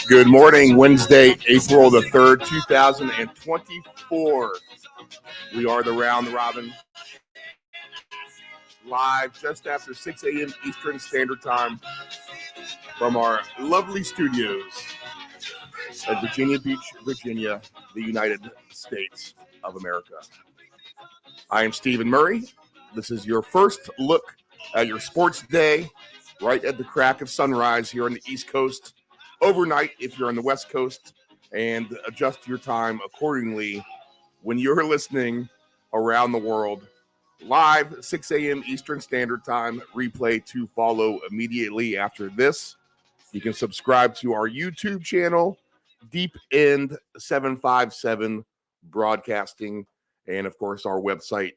Good morning, Wednesday, April the 3rd, 2024. We are the Round Robin, live just after 6 a.m. Eastern Standard Time from our lovely studios at Virginia Beach, Virginia, the United States of America. I am Stephen Murray. This is your first look at your sports day, right at the crack of sunrise here on the East Coast. Overnight if you're on the West Coast, and adjust your time accordingly when you're listening around the world. Live, 6 a.m. Eastern Standard Time, replay to follow immediately after this. You can subscribe to our YouTube channel, Deep End 757 Broadcasting, and of course our website,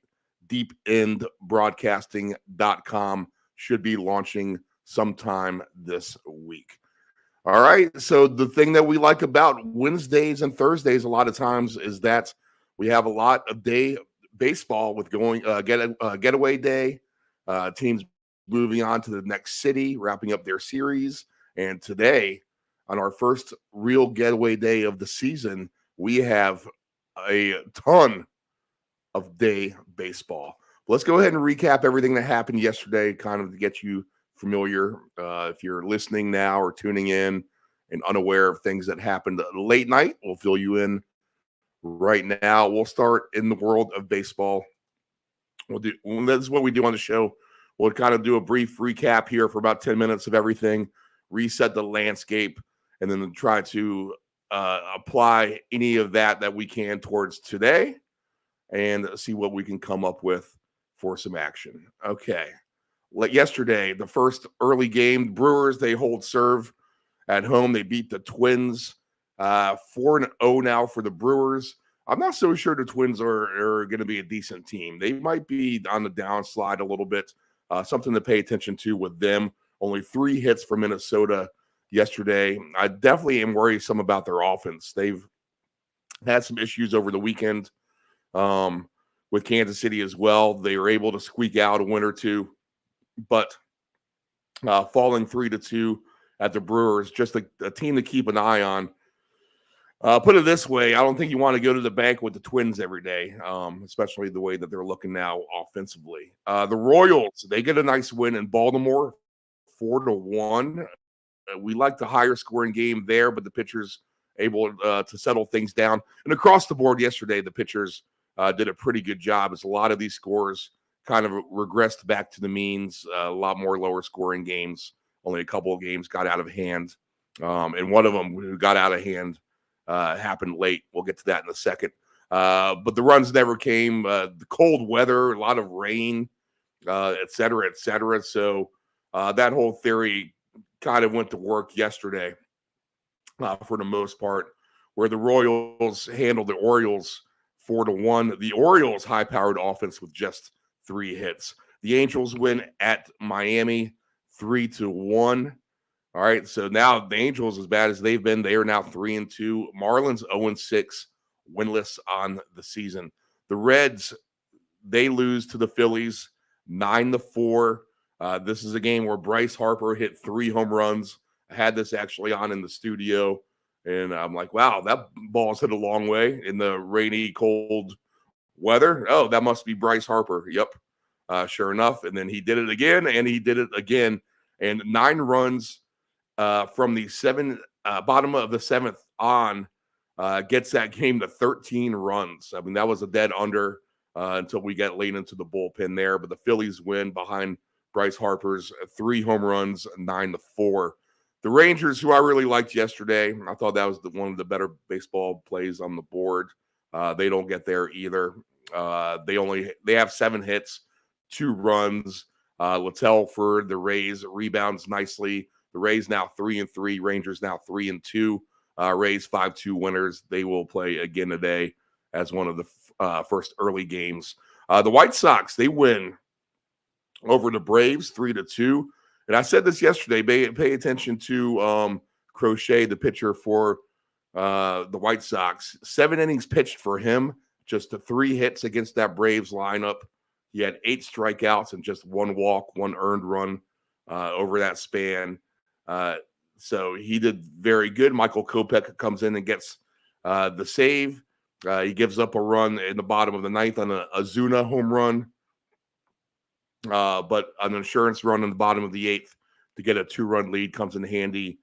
deependbroadcasting.com, should be launching sometime this week. All right, so the thing that we like about Wednesdays and Thursdays a lot of times is that we have a lot of day baseball with going getaway day, teams moving on to the next city, wrapping up their series. And today, on our first real getaway day of the season, we have a ton of day baseball. Let's go ahead and recap everything that happened yesterday, kind of to get you familiar. If you're listening now or tuning in and unaware of things that happened late night, we'll fill you in right now. We'll start in the world of baseball. That's what we do on the show. We'll kind of do a brief recap here for about 10 minutes of everything, reset the landscape, and then try to apply any of that we can towards today and see what we can come up with for some action. Okay. Like yesterday, the first early game, Brewers, they hold serve at home. They beat the Twins 4-0 now for the Brewers. I'm not so sure the Twins are going to be a decent team. They might be on the downslide a little bit. Something to pay attention to with them. Only 3 hits for Minnesota yesterday. I definitely am worrisome about their offense. They've had some issues over the weekend with Kansas City as well. They were able to squeak out a win or two. But falling 3-2 at the Brewers, just a team to keep an eye on. Put it this way, I don't think you want to go to the bank with the Twins every day, especially the way that they're looking now offensively. The Royals, they get a nice win in Baltimore, 4-1. We like the higher scoring game there, but the pitchers able to settle things down. And across the board yesterday, the pitchers did a pretty good job, as a lot of these scores kind of regressed back to the means. A lot more lower scoring games. Only a couple of games got out of hand. And one of them who got out of hand happened late. We'll get to that in a second. But the runs never came. The cold weather, a lot of rain, et cetera, et cetera. So that whole theory kind of went to work yesterday for the most part, where the Royals handled the Orioles 4-1. The Orioles high-powered offense with just 3 hits. The Angels win at Miami 3-1. All right, so now the Angels, as bad as they've been, they are now 3-2. Marlins 0-6, winless on the season. The Reds, they lose to the Phillies 9-4. This is a game where Bryce Harper hit 3 home runs. I had this actually on in the studio, and I'm like, wow, that ball's hit a long way in the rainy, cold weather. Oh, that must be Bryce Harper. Yep, sure enough. And then he did it again, and he did it again. And 9 runs from the bottom of the 7th on gets that game to 13 runs. I mean, that was a dead under until we get late into the bullpen there. But the Phillies win behind Bryce Harper's 3 home runs, 9-4. The Rangers, who I really liked yesterday, I thought that was one of the better baseball plays on the board. They don't get there either. They have 7 hits, 2 runs. Littell for the Rays rebounds nicely The Rays now 3-3, Rangers now 3-2. Rays 5-2 winners. They will play again today as one of the first early games. The White Sox, they win over the Braves 3-2. And I said this yesterday. Pay attention to Crochet, the pitcher for the White Sox. 7 innings pitched for him, just 3 hits against that Braves lineup. He had 8 strikeouts and just 1 walk, 1 earned run over that span. So he did very good. Michael Kopech comes in and gets the save. He gives up a run in the bottom of the 9th on a Ozuna home run. But an insurance run in the bottom of the 8th to get a 2-run lead comes in handy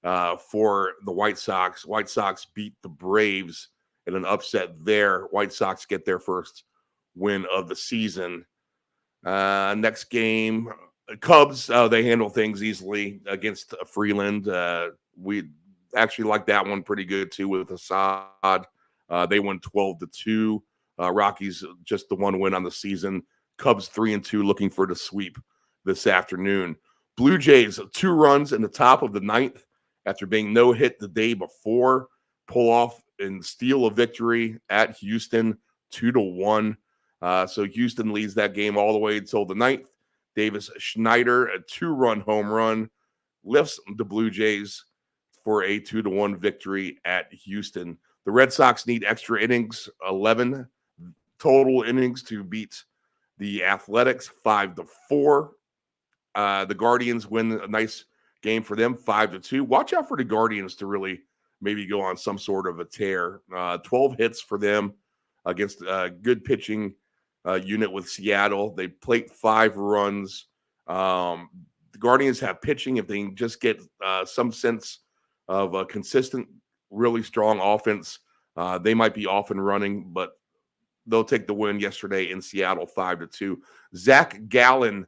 for the White Sox. White Sox beat the Braves in an upset there. White Sox get their first win of the season. Next game, Cubs, they handle things easily against Freeland. We actually like that one pretty good too with Assad. They won 12-2. Rockies just the 1 win on the season. Cubs 3-2 looking for the sweep this afternoon. Blue Jays 2 runs in the top of the 9th after being no hit the day before. Pull off and steal a victory at Houston 2-1. So Houston leads that game all the way until the 9th. Davis Schneider, a 2-run home run, lifts the Blue Jays for a 2-1 victory at Houston. The Red Sox need extra innings, 11 total innings to beat the Athletics 5-4. The Guardians win a nice game for them, 5-2. Watch out for the Guardians to really maybe go on some sort of a tear. 12 hits for them against a good pitching unit with Seattle. They plate 5 runs. The Guardians have pitching. If they can just get some sense of a consistent, really strong offense, they might be off and running, but they'll take the win yesterday in Seattle 5-2. Zach Gallen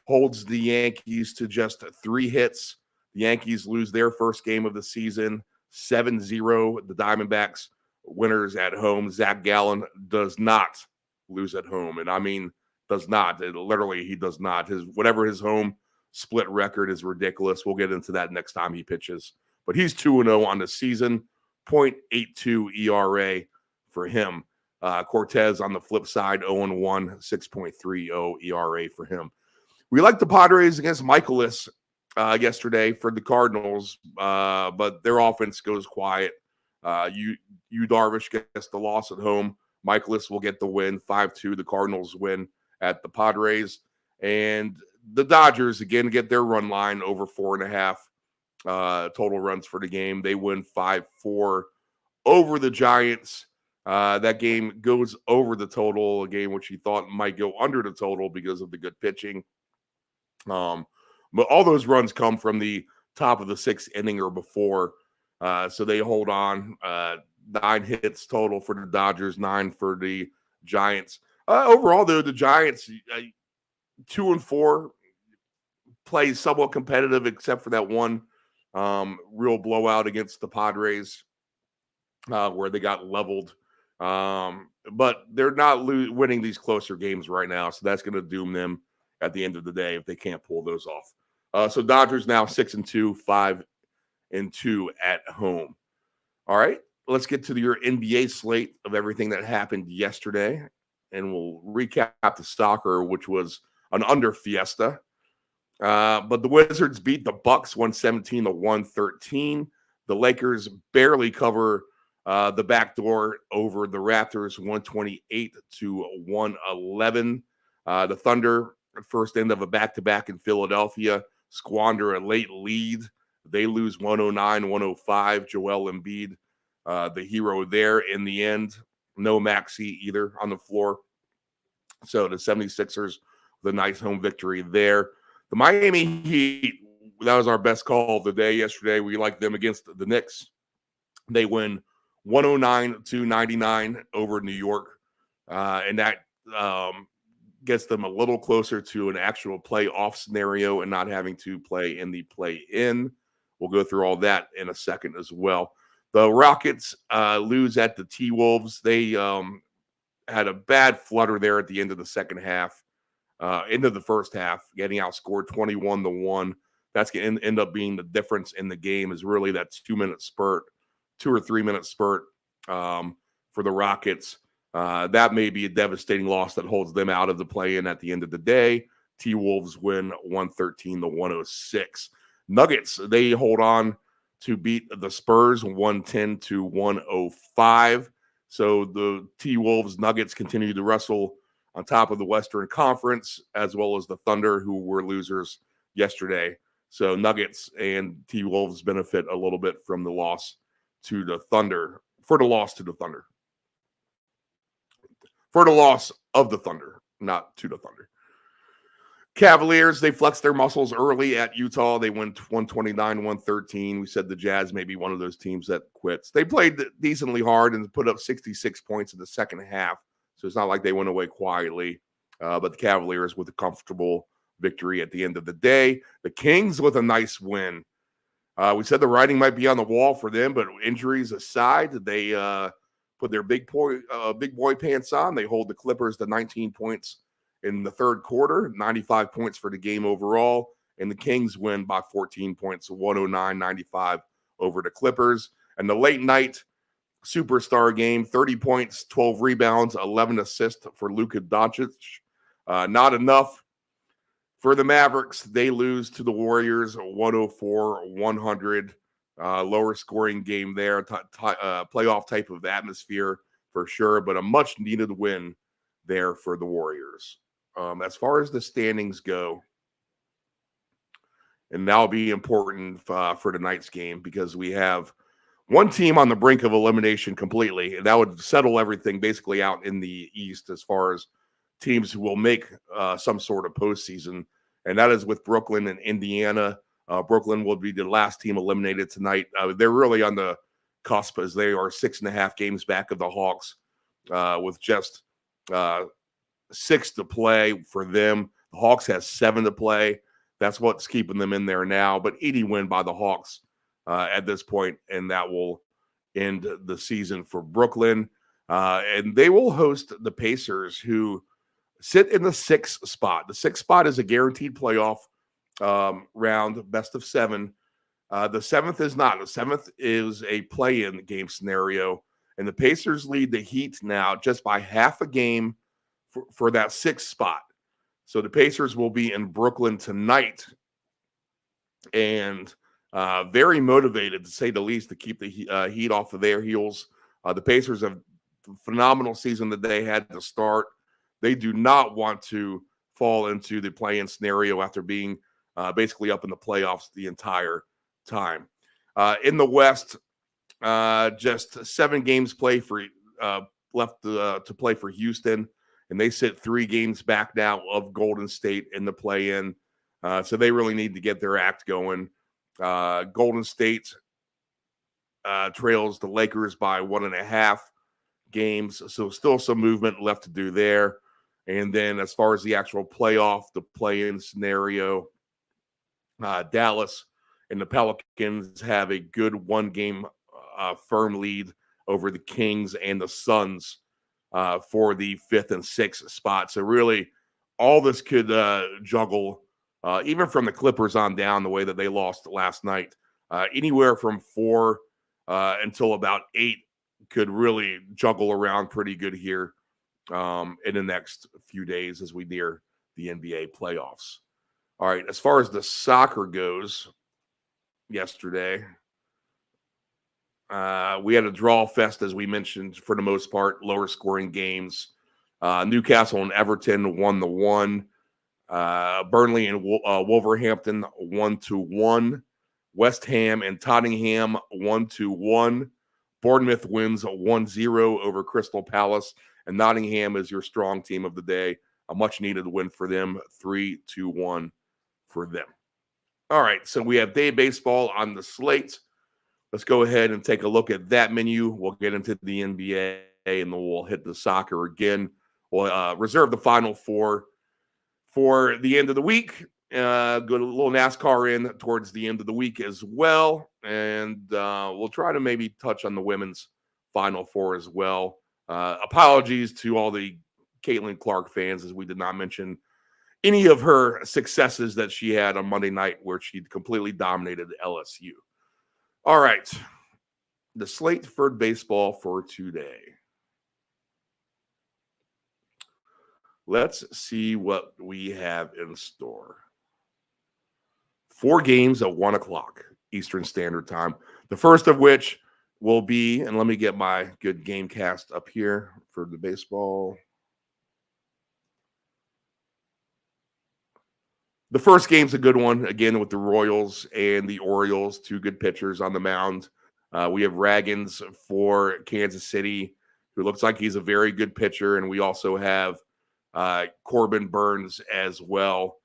holds the Yankees to just 3 hits. The Yankees lose their first game of the season, 7-0. The Diamondbacks winners at home. Zach Gallen does not lose at home. And I mean, does not. Literally, he does not. Whatever his home split record is ridiculous. We'll get into that next time he pitches. But he's 2-0 on the season, 0.82 ERA for him. Cortez on the flip side, 0-1, 6.30 ERA for him. We like the Padres against Michaelis yesterday for the Cardinals, but their offense goes quiet. Yu Darvish gets the loss at home. Michaelis will get the win, 5-2. The Cardinals win at the Padres. And the Dodgers, again, get their run line over 4.5 total runs for the game. They win 5-4 over the Giants. That game goes over the total, a game which he thought might go under the total because of the good pitching. But all those runs come from the top of the 6th inning or before. So they hold on. 9 hits total for the Dodgers, 9 for the Giants. Overall, though, the Giants 2-4 play somewhat competitive, except for that one real blowout against the Padres where they got leveled. But they're not winning these closer games right now, so that's going to doom them at the end of the day if they can't pull those off. So Dodgers now 6-2, 5-2 at home. All right, let's get to your NBA slate of everything that happened yesterday, and we'll recap the soccer, which was an under fiesta. But the Wizards beat the Bucks 117-113. The Lakers barely cover the backdoor over the Raptors 128-111. The Thunder, first end of a back-to-back in Philadelphia, squander a late lead. They lose 109-105. Joel Embiid, the hero there in the end. No Maxey either on the floor. So the 76ers, the nice home victory there. The Miami Heat, that was our best call of the day yesterday. We liked them against the Knicks. They win 109-99 over New York. And that gets them a little closer to an actual playoff scenario and not having to play in the play-in. We'll go through all that in a second as well. The Rockets lose at the T-Wolves. They had a bad flutter there at the end of the second half, into the first half, getting outscored 21-1. that's going to end up being the difference in the game, is really that 2-minute spurt, 2 or 3 minute spurt for the Rockets. That may be a devastating loss that holds them out of the play-in at the end of the day. T-Wolves win 113-106. Nuggets, they hold on to beat the Spurs 110-105. So the T-Wolves Nuggets continue to wrestle on top of the Western Conference, as well as the Thunder, who were losers yesterday. So Nuggets and T-Wolves benefit a little bit from the loss to the Thunder, for the loss to the Thunder. For the loss of the Thunder, not to the Thunder. Cavaliers, they flexed their muscles early at Utah. They went 129-113. We said the Jazz may be one of those teams that quits. They played decently hard and put up 66 points in the second half, so it's not like they went away quietly. But the Cavaliers with a comfortable victory at the end of the day. The Kings with a nice win. We said the writing might be on the wall for them, but injuries aside, they put their big boy pants on. They hold the Clippers to 19 points in the third quarter, 95 points for the game overall, and the Kings win by 14 points, 109-95 over the Clippers. And the late night superstar game, 30 points, 12 rebounds, 11 assists for Luka Doncic. Not enough for the Mavericks. They lose to the Warriors 104-100. Lower scoring game there, playoff type of atmosphere for sure, but a much needed win there for the Warriors. As far as the standings go, and that'll be important for tonight's game, because we have one team on the brink of elimination completely, and that would settle everything basically out in the East as far as teams who will make some sort of postseason, and that is with Brooklyn and Indiana. Brooklyn will be the last team eliminated tonight. They're really on the cusp, as they are 6.5 games back of the Hawks with just 6 to play for them. The Hawks has 7 to play. That's what's keeping them in there now. But 80 win by the Hawks at this point, and that will end the season for Brooklyn. And they will host the Pacers, who sit in the 6th spot. The 6th spot is a guaranteed playoff round, best of 7. The 7th is not. The 7th is a play-in game scenario, and the Pacers lead the Heat now just by half a game for that 6th spot. So the Pacers will be in Brooklyn tonight, and very motivated, to say the least, to keep the Heat off of their heels. The Pacers have a phenomenal season that they had to start. They do not want to fall into the play-in scenario after being basically up in the playoffs the entire time. In the West, just 7 games left to play for Houston, and they sit 3 games back now of Golden State in the play-in. So they really need to get their act going. Golden State trails the Lakers by 1.5 games, so still some movement left to do there. And then as far as the actual playoff, the play-in scenario, Dallas and the Pelicans have a good 1-game firm lead over the Kings and the Suns for the 5th and 6th spot. So really, all this could juggle, even from the Clippers on down, the way that they lost last night. Anywhere from 4 until about 8 could really juggle around pretty good here in the next few days as we near the NBA playoffs. All right, as far as the soccer goes, yesterday, we had a draw fest, as we mentioned, for the most part, lower scoring games. Newcastle and Everton 1-1. Burnley and Wolverhampton 1-1. West Ham and Tottenham 1-1. Bournemouth wins 1-0 over Crystal Palace, and Nottingham is your strong team of the day. A much-needed win for them, 3-1 for them. All right, so we have day baseball on the slate. Let's go ahead and take a look at that menu. We'll get into the NBA, and then we'll hit the soccer again. We'll reserve the Final Four for the end of the week. Go a little NASCAR in towards the end of the week as well. And we'll try to maybe touch on the women's Final Four as well. Apologies to all the Caitlin Clark fans, as we did not mention any of her successes that she had on Monday night where she completely dominated LSU. All right. The slate for baseball for today. Let's see what we have in store. 4 games at 1 o'clock Eastern Standard Time. The first of which will be, and let me get my good game cast up here for the baseball. The first game's a good one, again, with the Royals and the Orioles, 2 good pitchers on the mound. We have Ragans for Kansas City, who looks like he's a very good pitcher, and we also have Corbin Burns as well,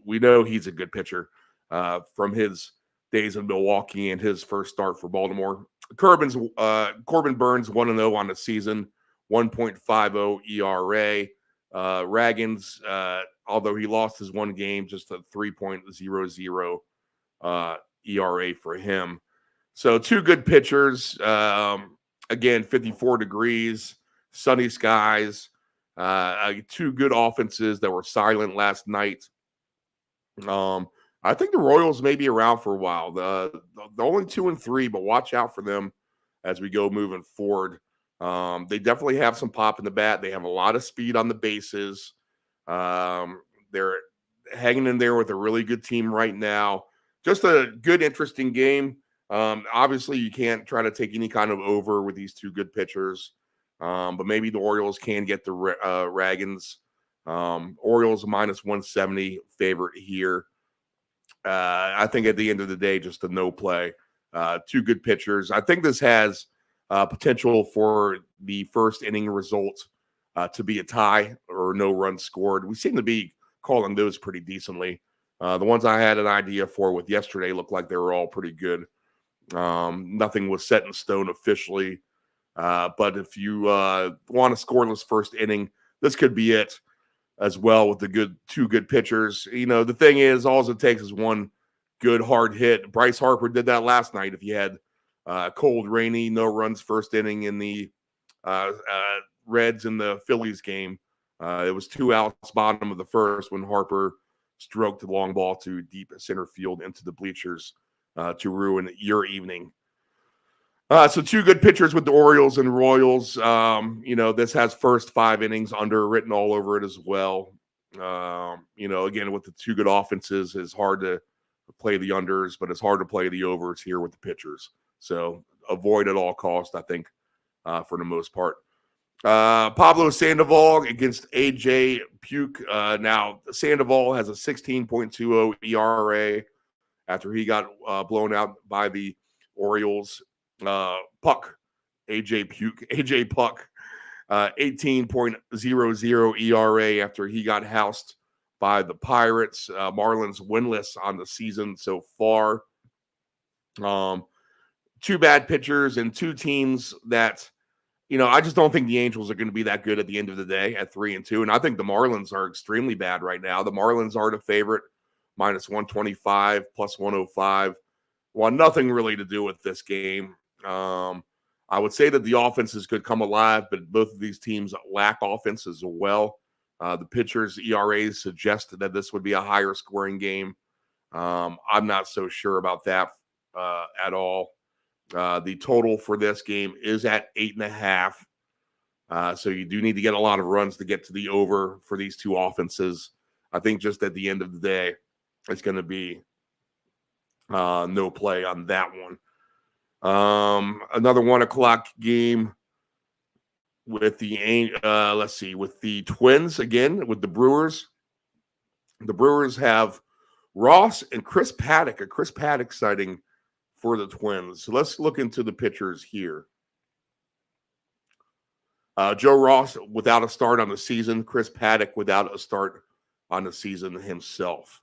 we know he's a good pitcher from his days in Milwaukee and his first start for Baltimore. Corbin Burns 1-0 on the season, 1.50 ERA. Ragans, although he lost his one game, just a 3.00 ERA for him. So 2 good pitchers. Again, 54 degrees, sunny skies. 2 good offenses that were silent last night. I think the Royals may be around for a while. They're only 2-3, but watch out for them as we go moving forward. They definitely have some pop in the bat. They have a lot of speed on the bases. They're hanging in there with a really good team right now. Just a good, interesting game. Obviously, you can't try to take any kind of over with these 2 good pitchers. But maybe the Orioles can get the Ragans. Orioles minus 170 favorite here. I think at the end of the day, just a no play. 2 good pitchers. I think this has potential for the first inning result to be a tie or no runs scored. We seem to be calling those pretty decently. The ones I had an idea for with yesterday looked like they were all pretty good. Nothing was set in stone officially. But if you want a scoreless first inning, this could be it as well with the 2 good pitchers. You know, the thing is, all it takes is one good hard hit. Bryce Harper did that last night. If you had cold, rainy, no runs first inning in the Reds and the Phillies game, it was 2 outs bottom of the first when Harper stroked the long ball to deep center field into the bleachers to ruin your evening. So 2 good pitchers with the Orioles and Royals. This has first 5 innings under written all over it as well. Again, with the 2 good offenses, it's hard to play the unders, but it's hard to play the overs here with the pitchers. So avoid at all costs, I think, for the most part. Pablo Sandoval against AJ Puke. Now, Sandoval has a 16.20 ERA after he got blown out by the Orioles. Puck, AJ Puck, 18.00 ERA after he got housed by the Pirates. Marlins winless on the season so far. 2 bad pitchers and 2 teams that, I just don't think the Angels are going to be that good at the end of the day at 3-2. And I think the Marlins are extremely bad right now. The Marlins are the favorite, minus 125, plus 105. Well, nothing really to do with this game. I would say that the offenses could come alive, but both of these teams lack offense as well. The pitchers' ERAs suggest that this would be a higher scoring game. I'm not so sure about that at all. The total for this game is at 8.5. So you do need to get a lot of runs to get to the over for these 2 offenses. I think just at the end of the day, it's going to be no play on that one. Another 1 o'clock game with with the Twins again, with the Brewers. The Brewers have Ross and Chris Paddock, a Chris Paddock sighting for the Twins. So let's look into the pitchers here. Joe Ross without a start on the season. Chris Paddock without a start on the season himself.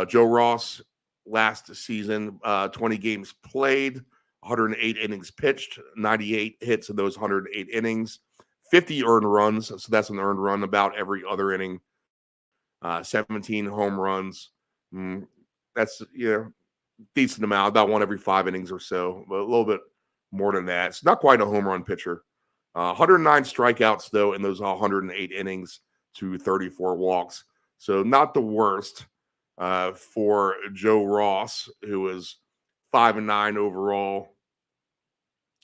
Joe Ross last season, 20 games played, 108 innings pitched, 98 hits in those 108 innings, 50 earned runs. So that's an earned run about every other inning. 17 home runs. That's, decent amount, about 1 every 5 innings or so, but a little bit more than that. It's not quite a home run pitcher. 109 strikeouts, though, in those 108 innings, to 34 walks. So not the worst for Joe Ross, who was 5-9 overall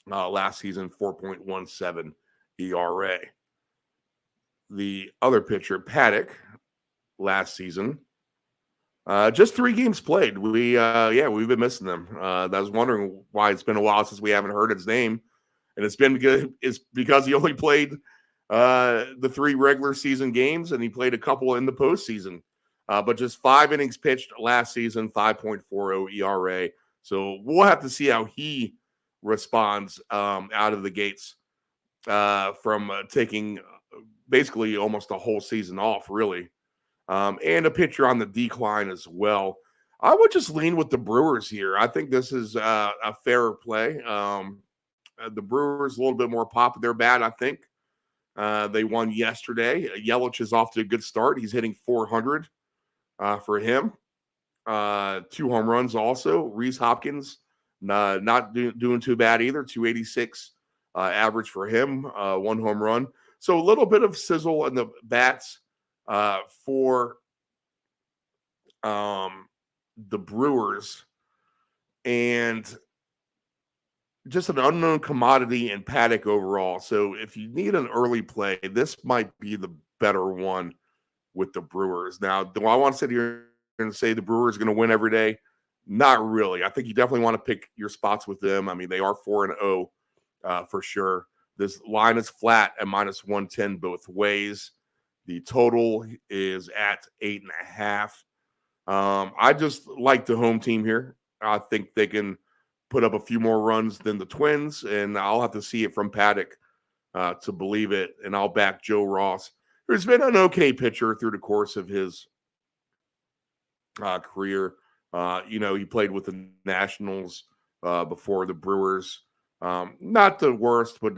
last season, 4.17 ERA. The other pitcher, Paddock, last season, just 3 games played. We've been missing them. I was wondering why it's been a while since we haven't heard his name, and it's because he only played the 3 regular season games, and he played a couple in the postseason. But just 5 innings pitched last season, 5.40 ERA. So we'll have to see how he responds out of the gates from taking basically almost a whole season off, really. And a pitcher on the decline as well. I would just lean with the Brewers here. I think this is a fairer play. The Brewers a little bit more pop of their bat, I think. They won yesterday. Yelich is off to a good start. He's hitting 400 for him. 2 home runs also. Rhys Hopkins not doing too bad either. 286 average for him. 1 home run. So a little bit of sizzle in the bats for the Brewers, and just an unknown commodity in Paddock overall. So if you need an early play, this might be the better one with the Brewers. Now, do I want to sit here and say the Brewers are going to win every day? Not really. I think you definitely want to pick your spots with them. I mean, they are 4-0 for sure. This line is flat at -110 both ways. The total is at 8.5. I just like the home team here. I think they can put up a few more runs than the Twins, and I'll have to see it from Paddock to believe it. And I'll back Joe Ross, who's been an okay pitcher through the course of his career. He played with the Nationals before the Brewers. Not the worst, but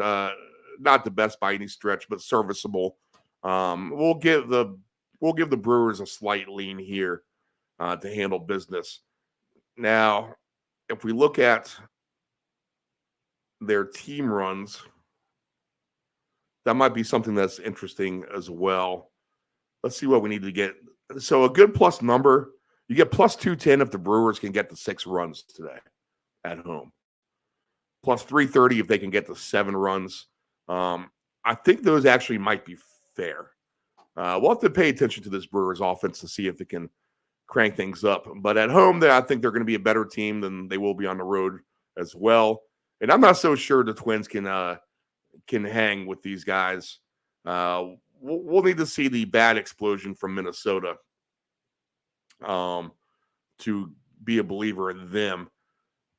not the best by any stretch, but serviceable. We'll give the Brewers a slight lean here to handle business. Now, if we look at their team runs, that might be something that's interesting as well. Let's see what we need to get. So a good plus number, you get plus 210 if the Brewers can get to 6 runs today at home. Plus 330 if they can get to 7 runs. I think those actually might be fair. We'll have to pay attention to this Brewers offense to see if they can crank things up. But at home, I think they're going to be a better team than they will be on the road as well. And I'm not so sure the Twins can hang with these guys. We'll need to see the bat explosion from Minnesota to be a believer in them.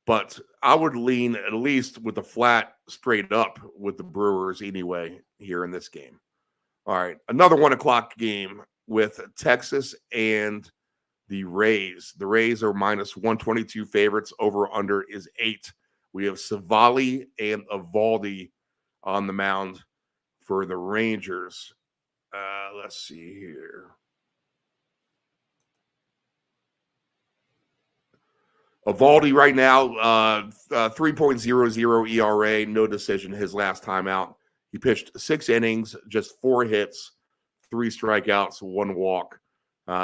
But I would lean at least with the flat straight up with the Brewers anyway here in this game. All right, another 1:00 game with Texas and the Rays. The Rays are -122 favorites. Over under is 8. We have Savali and Eovaldi on the mound for the Rangers. Let's see here. Eovaldi right now, 3.00 ERA, no decision his last time out. He pitched 6 innings, just 4 hits, 3 strikeouts, 1 walk.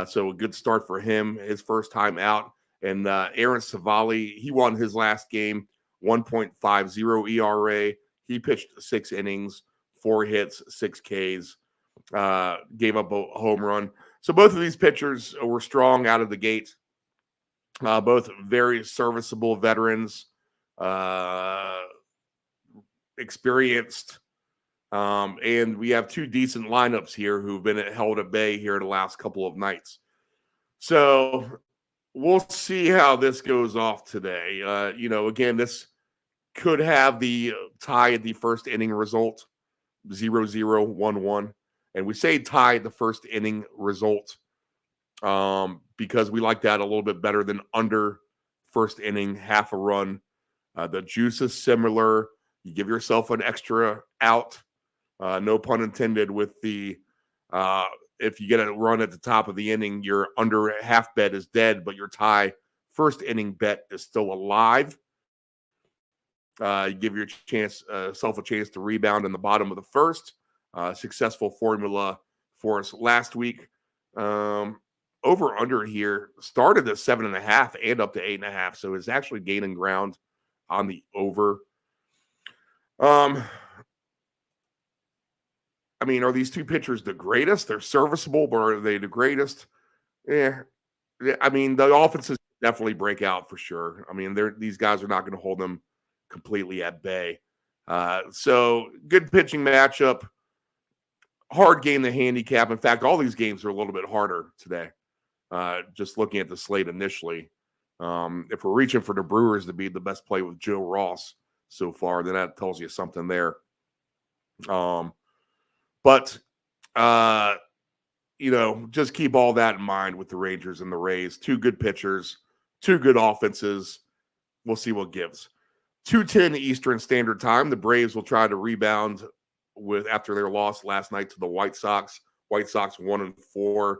So a good start for him, his first time out. And Aaron Savali, he won his last game, 1.50 ERA. He pitched 6 innings, 4 hits, 6 Ks, gave up a home run. So both of these pitchers were strong out of the gate. Both very serviceable veterans, experienced. And we have 2 decent lineups here who've been held at bay here the last couple of nights. So we'll see how this goes off today. Again, this could have the tie at the first inning result, 0-0, 1-1. And we say tie at the first inning result because we like that a little bit better than under first inning, half a run. The juice is similar. You give yourself an extra out. No pun intended with the if you get a run at the top of the inning, your under half bet is dead, but your tie first inning bet is still alive. You give yourself a chance to rebound in the bottom of the first. Successful formula for us last week. Over under here started at 7.5 and up to 8.5, so it's actually gaining ground on the over. I mean, are these two pitchers the greatest? They're serviceable, but are they the greatest? Yeah. I mean, the offenses definitely break out for sure. I mean, these guys are not going to hold them completely at bay. So good pitching matchup. Hard game to handicap. In fact, all these games are a little bit harder today. Just looking at the slate initially. If we're reaching for the Brewers to be the best play with Joe Ross so far, then that tells you something there. But just keep all that in mind with the Rangers and the Rays. Two good pitchers, two good offenses. We'll see what gives. 2:10 Eastern Standard Time. The Braves will try to rebound after their loss last night to the White Sox. White Sox 1-4.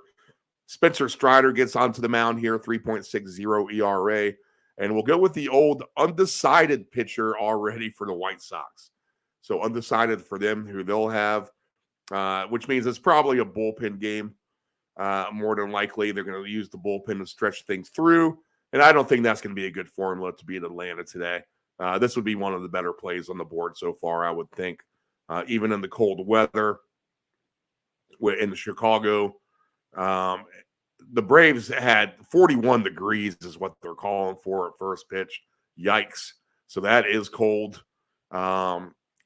Spencer Strider gets onto the mound here, 3.60 ERA. And we'll go with the old undecided pitcher already for the White Sox. So undecided for them, who they'll have, which means it's probably a bullpen game. More than likely, they're going to use the bullpen to stretch things through. And I don't think that's going to be a good formula to be in Atlanta today. This would be one of the better plays on the board so far, I would think. Even in the cold weather in Chicago. The Braves had 41 degrees is what they're calling for at first pitch. Yikes. So that is cold.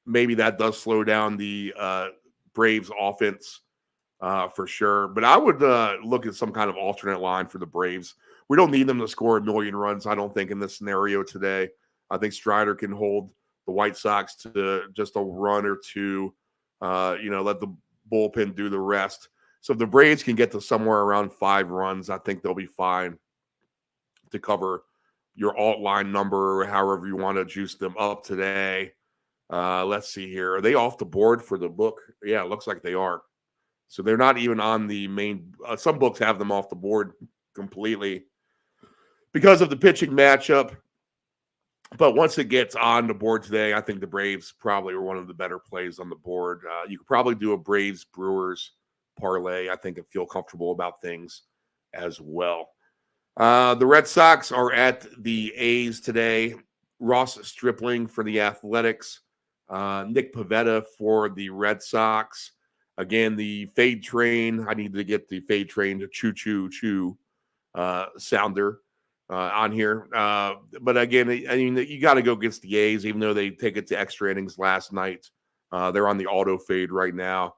Maybe that does slow down the Braves offense for sure. But I would look at some kind of alternate line for the Braves. We don't need them to score a million runs, I don't think, in this scenario today. I think Strider can hold the White Sox to just a run or two, let the bullpen do the rest. So if the Braves can get to somewhere around 5 runs, I think they'll be fine to cover your alt line number or however you want to juice them up today. Let's see here. Are they off the board for the book? Yeah, it looks like they are. So they're not even on the main. Some books have them off the board completely because of the pitching matchup. But once it gets on the board today, I think the Braves probably are one of the better plays on the board. You could probably do a Braves-Brewers parlay, I think, and feel comfortable about things as well. The Red Sox are at the A's today. Ross Stripling for the Athletics. Nick Pivetta for the Red Sox. Again, the fade train. I need to get the fade train to choo-choo-choo sounder on here. But again, I mean, you got to go against the A's, even though they take it to extra innings last night. They're on the auto fade right now.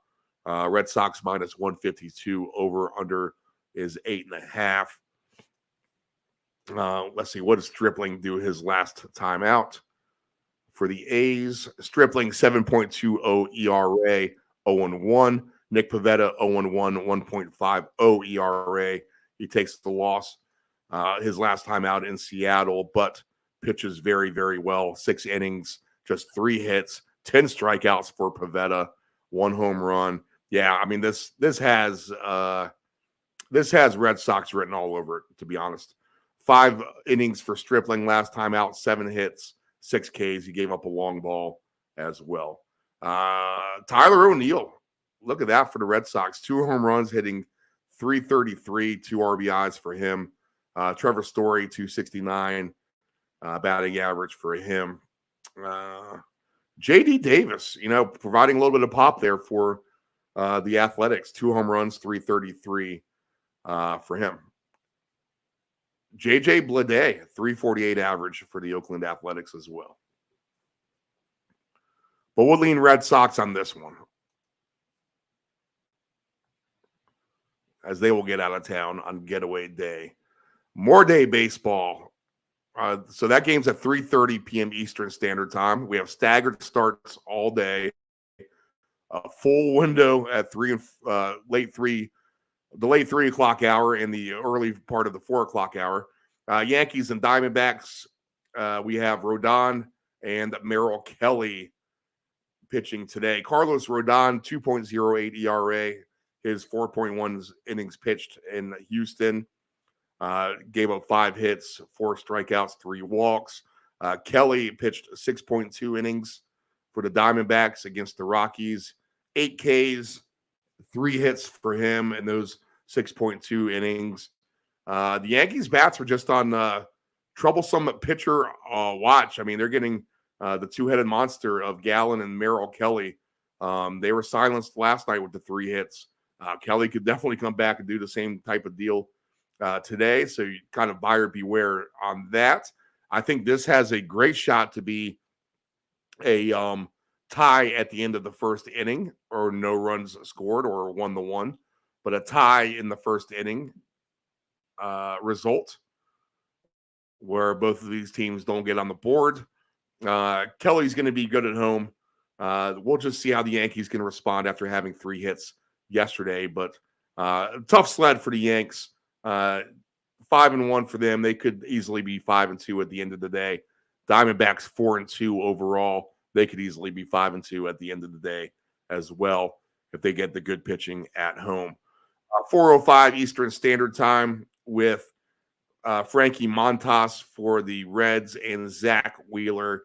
Red Sox minus 152. Over under is 8.5. Let's see, what does Stripling do his last time out? For the A's, Stripling 7.20 ERA, 0-1. Nick Pivetta 0-1, 1.50 ERA. He takes the loss his last time out in Seattle, but pitches very, very well. 6 innings, just 3 hits, 10 strikeouts for Pivetta, 1 home run. Yeah, I mean this has Red Sox written all over it, to be honest. 5 innings for Stripling last time out, 7 hits, 6 Ks. He gave up a long ball as well. Tyler O'Neill, look at that for the Red Sox. 2 home runs, hitting .333, 2 RBIs for him. Trevor Story, 269 batting average for him. J.D. Davis, providing a little bit of pop there for the Athletics. 2 home runs, .333 for him. J.J. Bleday, .348 average for the Oakland Athletics as well. But we'll lean Red Sox on this one, as they will get out of town on getaway day. More day baseball. So that game's at 3:30 p.m. Eastern Standard Time. We have staggered starts all day. A full window at the late 3 o'clock hour and the early part of the 4 o'clock hour. Yankees and Diamondbacks. We have Rodon and Merrill Kelly pitching today. Carlos Rodon, 2.08 ERA. His 4.1 innings pitched in Houston. Gave up 5 hits, 4 strikeouts, 3 walks. Kelly pitched 6.2 innings for the Diamondbacks against the Rockies. 8 Ks, 3 hits for him in those 6.2 innings. The Yankees bats were just on troublesome pitcher watch. I mean, they're getting the two-headed monster of Gallen and Merrill Kelly. They were silenced last night with the 3 hits. Kelly could definitely come back and do the same type of deal today. So you kind of buyer beware on that. I think this has a great shot to be a tie at the end of the first inning, or no runs scored, or 1-1, but a tie in the first inning result where both of these teams don't get on the board. Kelly's going to be good at home. We'll just see how the Yankees can respond after having 3 hits yesterday, but tough sled for the Yanks. 5-1 for them. They could easily be 5-2 at the end of the day. Diamondbacks 4-2 overall. They could easily be 5-2 at the end of the day as well if they get the good pitching at home. 4:05 Eastern Standard Time with Frankie Montas for the Reds and Zach Wheeler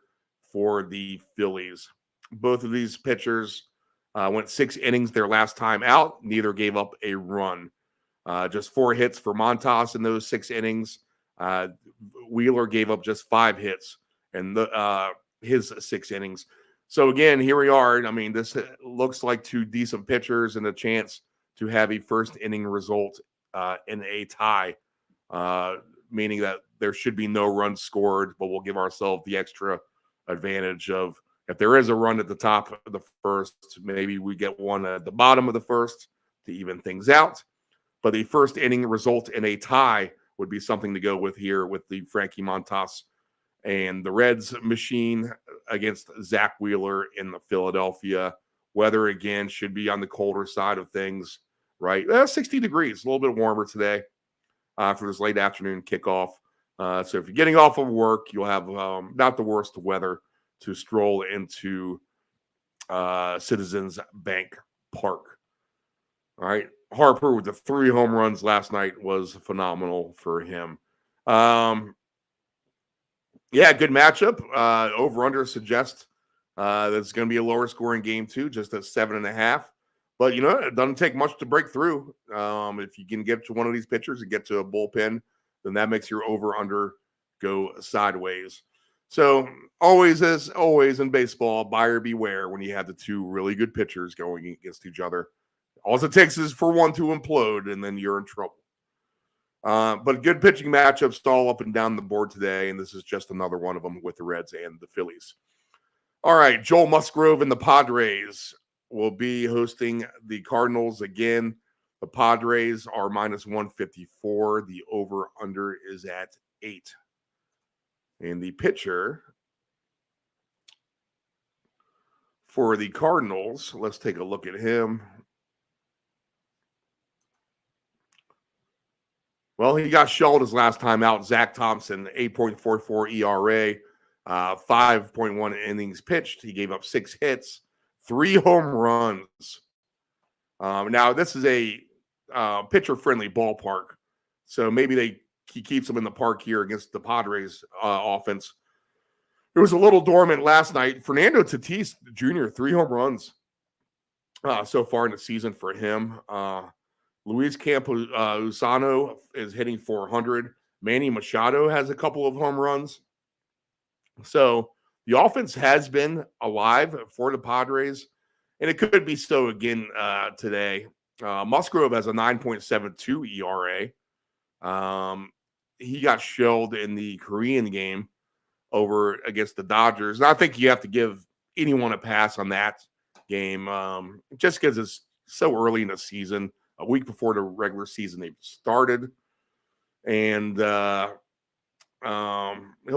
for the Phillies. Both of these pitchers went 6 innings their last time out. Neither gave up a run. Just 4 hits for Montas in those 6 innings. Wheeler gave up just 5 hits in his 6 innings. So again, here we are. I mean, this looks like 2 decent pitchers and a chance to have a first inning result in a tie, meaning that there should be no runs scored, but we'll give ourselves the extra advantage of, if there is a run at the top of the first, maybe we get one at the bottom of the first to even things out. But the first inning result in a tie would be something to go with here with the Frankie Montas and the Reds machine against Zach Wheeler in the Philadelphia. Weather, again, should be on the colder side of things, right? 60 degrees, a little bit warmer today for this late afternoon kickoff. So if you're getting off of work, you'll have not the worst weather to stroll into Citizens Bank Park. All right. Harper with the 3 home runs last night was phenomenal for him. Yeah, good matchup. Over-under suggests that it's going to be a lower scoring game too, just at 7.5. But, you know, it doesn't take much to break through. If you can get to one of these pitchers and get to a bullpen, then that makes your over-under go sideways. So always, as always in baseball, buyer beware when you have the 2 really good pitchers going against each other. All it takes is for one to implode, and then you're in trouble. But good pitching matchups all up and down the board today, and this is just another one of them with the Reds and the Phillies. All right, Joel Musgrove and the Padres will be hosting the Cardinals again. The Padres are -154. The over-under is at 8. And the pitcher for the Cardinals, let's take a look at him. Well, he got shelled his last time out. Zach Thompson, 8.44 ERA, 5.1 innings pitched. He gave up 6 hits, 3 home runs. Now, this is a pitcher-friendly ballpark, so maybe he keeps him in the park here against the Padres offense. It was a little dormant last night. Fernando Tatis Jr., 3 home runs so far in the season for him. Luis Campusano is hitting 400. Manny Machado has a couple of home runs. So the offense has been alive for the Padres, and it could be so again today. Musgrove has a 9.72 ERA. He got shelled in the Korean game over against the Dodgers. And I think you have to give anyone a pass on that game just because it's so early in the season. A week before the regular season they've started, and he'll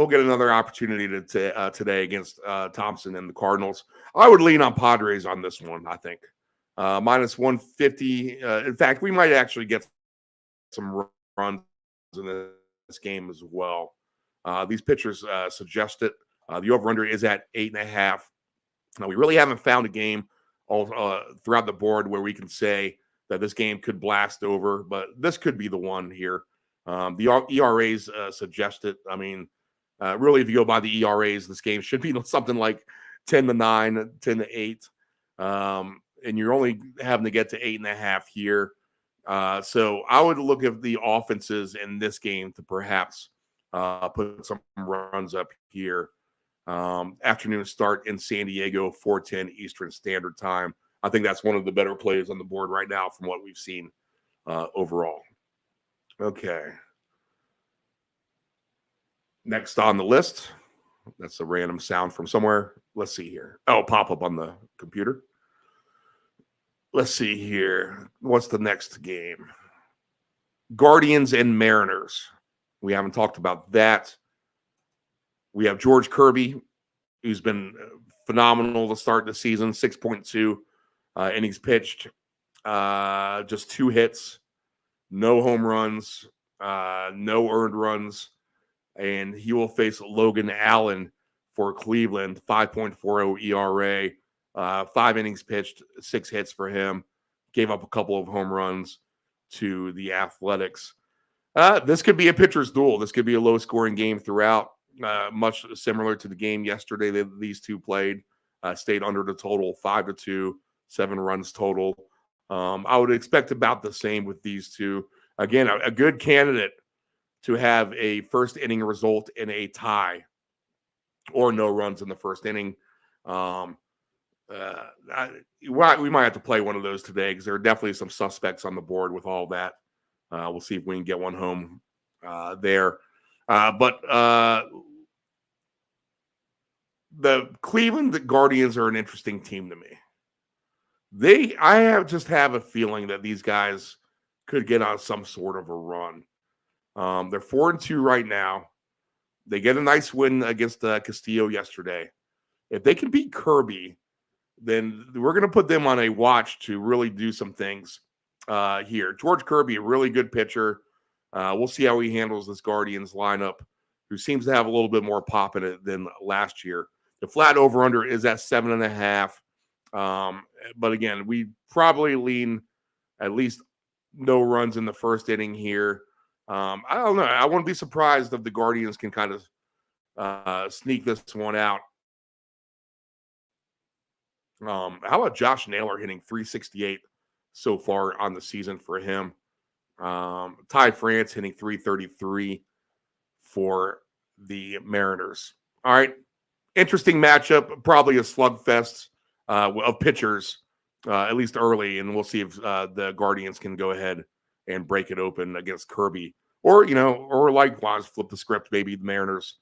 get another opportunity today against Thompson and the Cardinals. I would lean on Padres on this one. I think -150. In fact, we might actually get some runs in this game as well. These pitchers suggest it. The over/under is at 8.5. Now, we really haven't found a game all throughout the board where we can say that this game could blast over, but this could be the one here. The ERAs suggest it. I mean, really, if you go by the ERAs, this game should be something like 10-9, 10-8. and you're only having to get to 8.5 here. So I would look at the offenses in this game to perhaps put some runs up here. Afternoon start in San Diego, 4:10 Eastern Standard Time. I think that's one of the better plays on the board right now from what we've seen overall. Okay. Next on the list, that's a random sound from somewhere. Let's see here. Oh, pop up on the computer. Let's see here. What's the next game? Guardians and Mariners. We haven't talked about that. We have George Kirby, who's been phenomenal to start the season, 6.2 innings pitched, just 2 hits, no home runs, no earned runs, and he will face Logan Allen for Cleveland, 5.40 ERA, 5 innings pitched, 6 hits for him, gave up a couple of home runs to the Athletics. This could be a pitcher's duel. This could be a low-scoring game throughout, much similar to the game yesterday that these two played. Stayed under the total, 5-2, 7 runs total. I would expect about the same with these two. Again, a good candidate to have a first inning result in a tie or no runs in the first inning. We might have to play one of those today because there are definitely some suspects on the board with all that. We'll see if we can get one home there. But the Cleveland Guardians are an interesting team to me. I just have a feeling that these guys could get on some sort of a run. They're 4-2 right now. They get a nice win against Castillo yesterday. If they can beat Kirby, then we're going to put them on a watch to really do some things here. George Kirby, a really good pitcher. We'll see how he handles this Guardians lineup, who seems to have a little bit more pop in it than last year. The flat over-under is at 7.5. But again, we probably lean at least no runs in the first inning here. I don't know. I wouldn't be surprised if the Guardians can kind of sneak this one out. How about Josh Naylor hitting 368 so far on the season for him? Ty France hitting 333 for the Mariners. All right. Interesting matchup. Probably a slugfest of pitchers, at least early. And we'll see if the Guardians can go ahead and break it open against Kirby. Or likewise, flip the script. Maybe the Mariners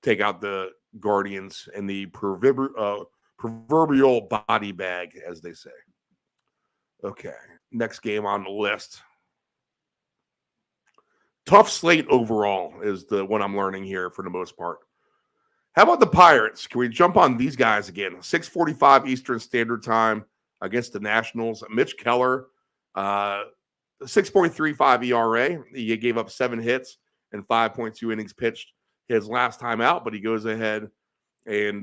take out the Guardians in the proverbial body bag, as they say. Okay, next game on the list. Tough slate overall is the one I'm learning here for the most part. How about the Pirates? Can we jump on these guys again? 6:45 Eastern Standard Time against the Nationals. Mitch Keller, 6.35 ERA. He gave up 7 hits and 5.2 innings pitched his last time out, but he goes ahead and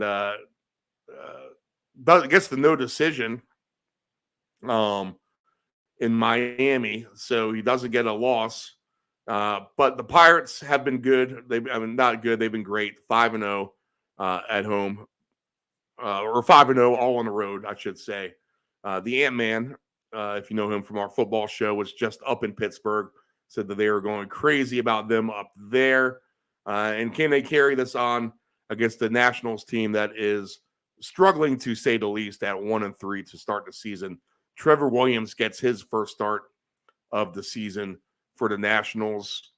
gets the no decision in Miami, so he doesn't get a loss. But the Pirates have been good. Not good. They've been great. 5-0 at home, or 5-0 all on the road, I should say. The Ant-Man, if you know him from our football show, was just up in Pittsburgh. Said that they were going crazy about them up there. And can they carry this on against the Nationals team that is struggling, to say the least, at 1-3 to start the season? Trevor Williams gets his first start of the season for the Nationals.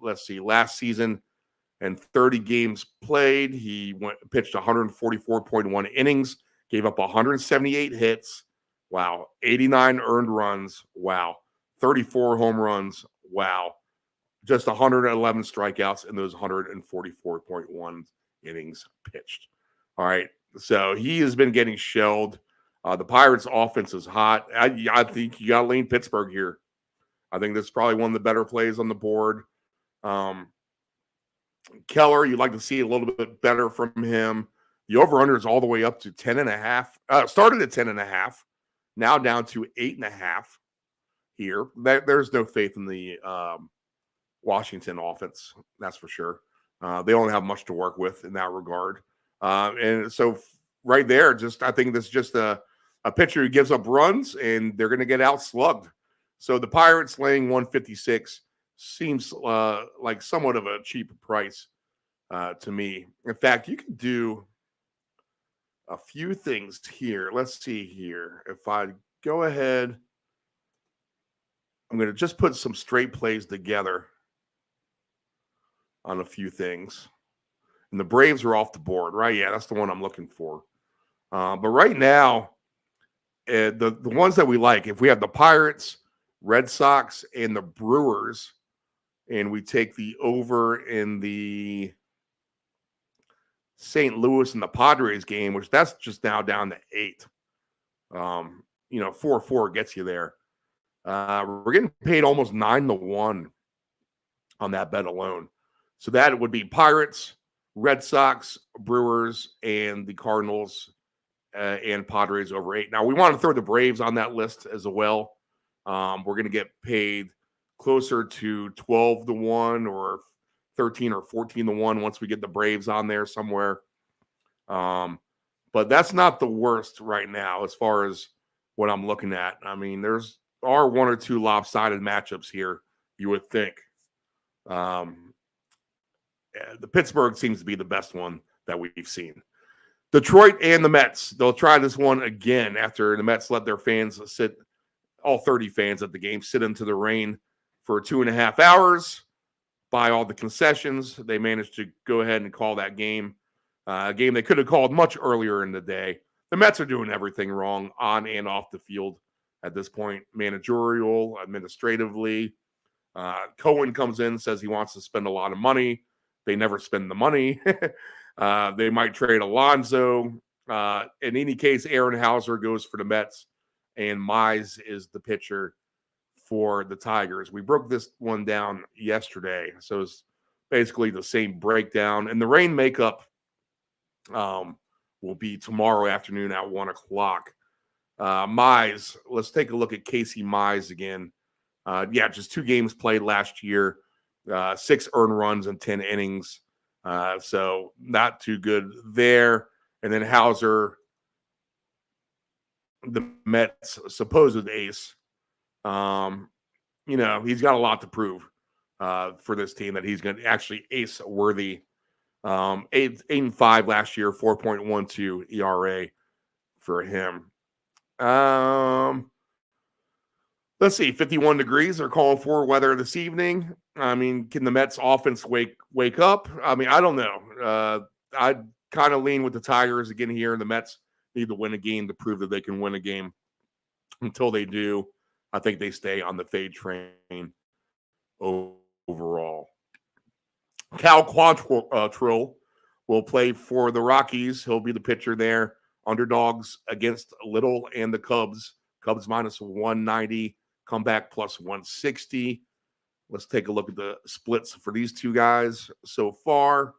Let's see, last season and 30 games played, he pitched 144.1 innings, gave up 178 hits. Wow. 89 earned runs. Wow. 34 home runs. Wow. Just 111 strikeouts in those 144.1 innings pitched. All right. So he has been getting shelled. The Pirates' offense is hot. I think you got to lean Pittsburgh here. I think this is probably one of the better plays on the board. Keller, you'd like to see a little bit better from him. The over-under is all the way up to 10.5. Started at 10.5, now down to 8.5 here. There's no faith in the Washington offense, that's for sure. They don't have much to work with in that regard. And so right there, I think this is just a a pitcher who gives up runs, and they're going to get outslugged. So the Pirates laying 156 seems like somewhat of a cheap price to me. In fact, you could do a few things here. Let's see here. If I go ahead, I'm going to just put some straight plays together on a few things. And the Braves are off the board, right? Yeah, that's the one I'm looking for. But right now, the ones that we like, if we have the Pirates, Red Sox, and the Brewers, and we take the over in the St. Louis and the Padres game, which that's just now down to 8. 4-4 gets you there. We're getting paid almost 9-1 on that bet alone. So that would be Pirates, Red Sox, Brewers, and the Cardinals and Padres over 8. Now, we want to throw the Braves on that list as well. We're going to get paid closer to 12-1 or 13 or 14-1 once we get the Braves on there somewhere. But that's not the worst right now as far as what I'm looking at. I mean, there's are one or two lopsided matchups here, you would think. The Pittsburgh seems to be the best one that we've seen. Detroit and the Mets, they'll try this one again after the Mets let their fans sit, all 30 fans at the game, sit into the rain for 2.5 hours, buy all the concessions. They managed to go ahead and call that game, a game they could have called much earlier in the day. The Mets are doing everything wrong on and off the field at this point, managerial, administratively. Cohen comes in, says he wants to spend a lot of money. They never spend the money. They might trade Alonso. In any case, Aaron Hauser goes for the Mets, and Mize is the pitcher for the Tigers. We broke this one down yesterday, so it's basically the same breakdown. And the rain makeup will be tomorrow afternoon at 1 o'clock. Mize, let's take a look at Casey Mize again. Just 2 games played last year, 6 earned runs in 10 innings. So not too good there. And then Hauser, the Mets' supposed ace. He's got a lot to prove for this team that he's going to actually ace worthy. 8-5 last year, 4.12 ERA for him. Let's see, 51 degrees are calling for weather this evening. I mean, can the Mets offense wake up? I mean, I don't know. I'd kind of lean with the Tigers again here. The Mets need to win a game to prove that they can win a game. Until they do, I think they stay on the fade train overall. Cal Quantrill will play for the Rockies. He'll be the pitcher there. Underdogs against Little and the Cubs. Cubs minus 190, comeback plus 160. Let's take a look at the splits for these two guys so far.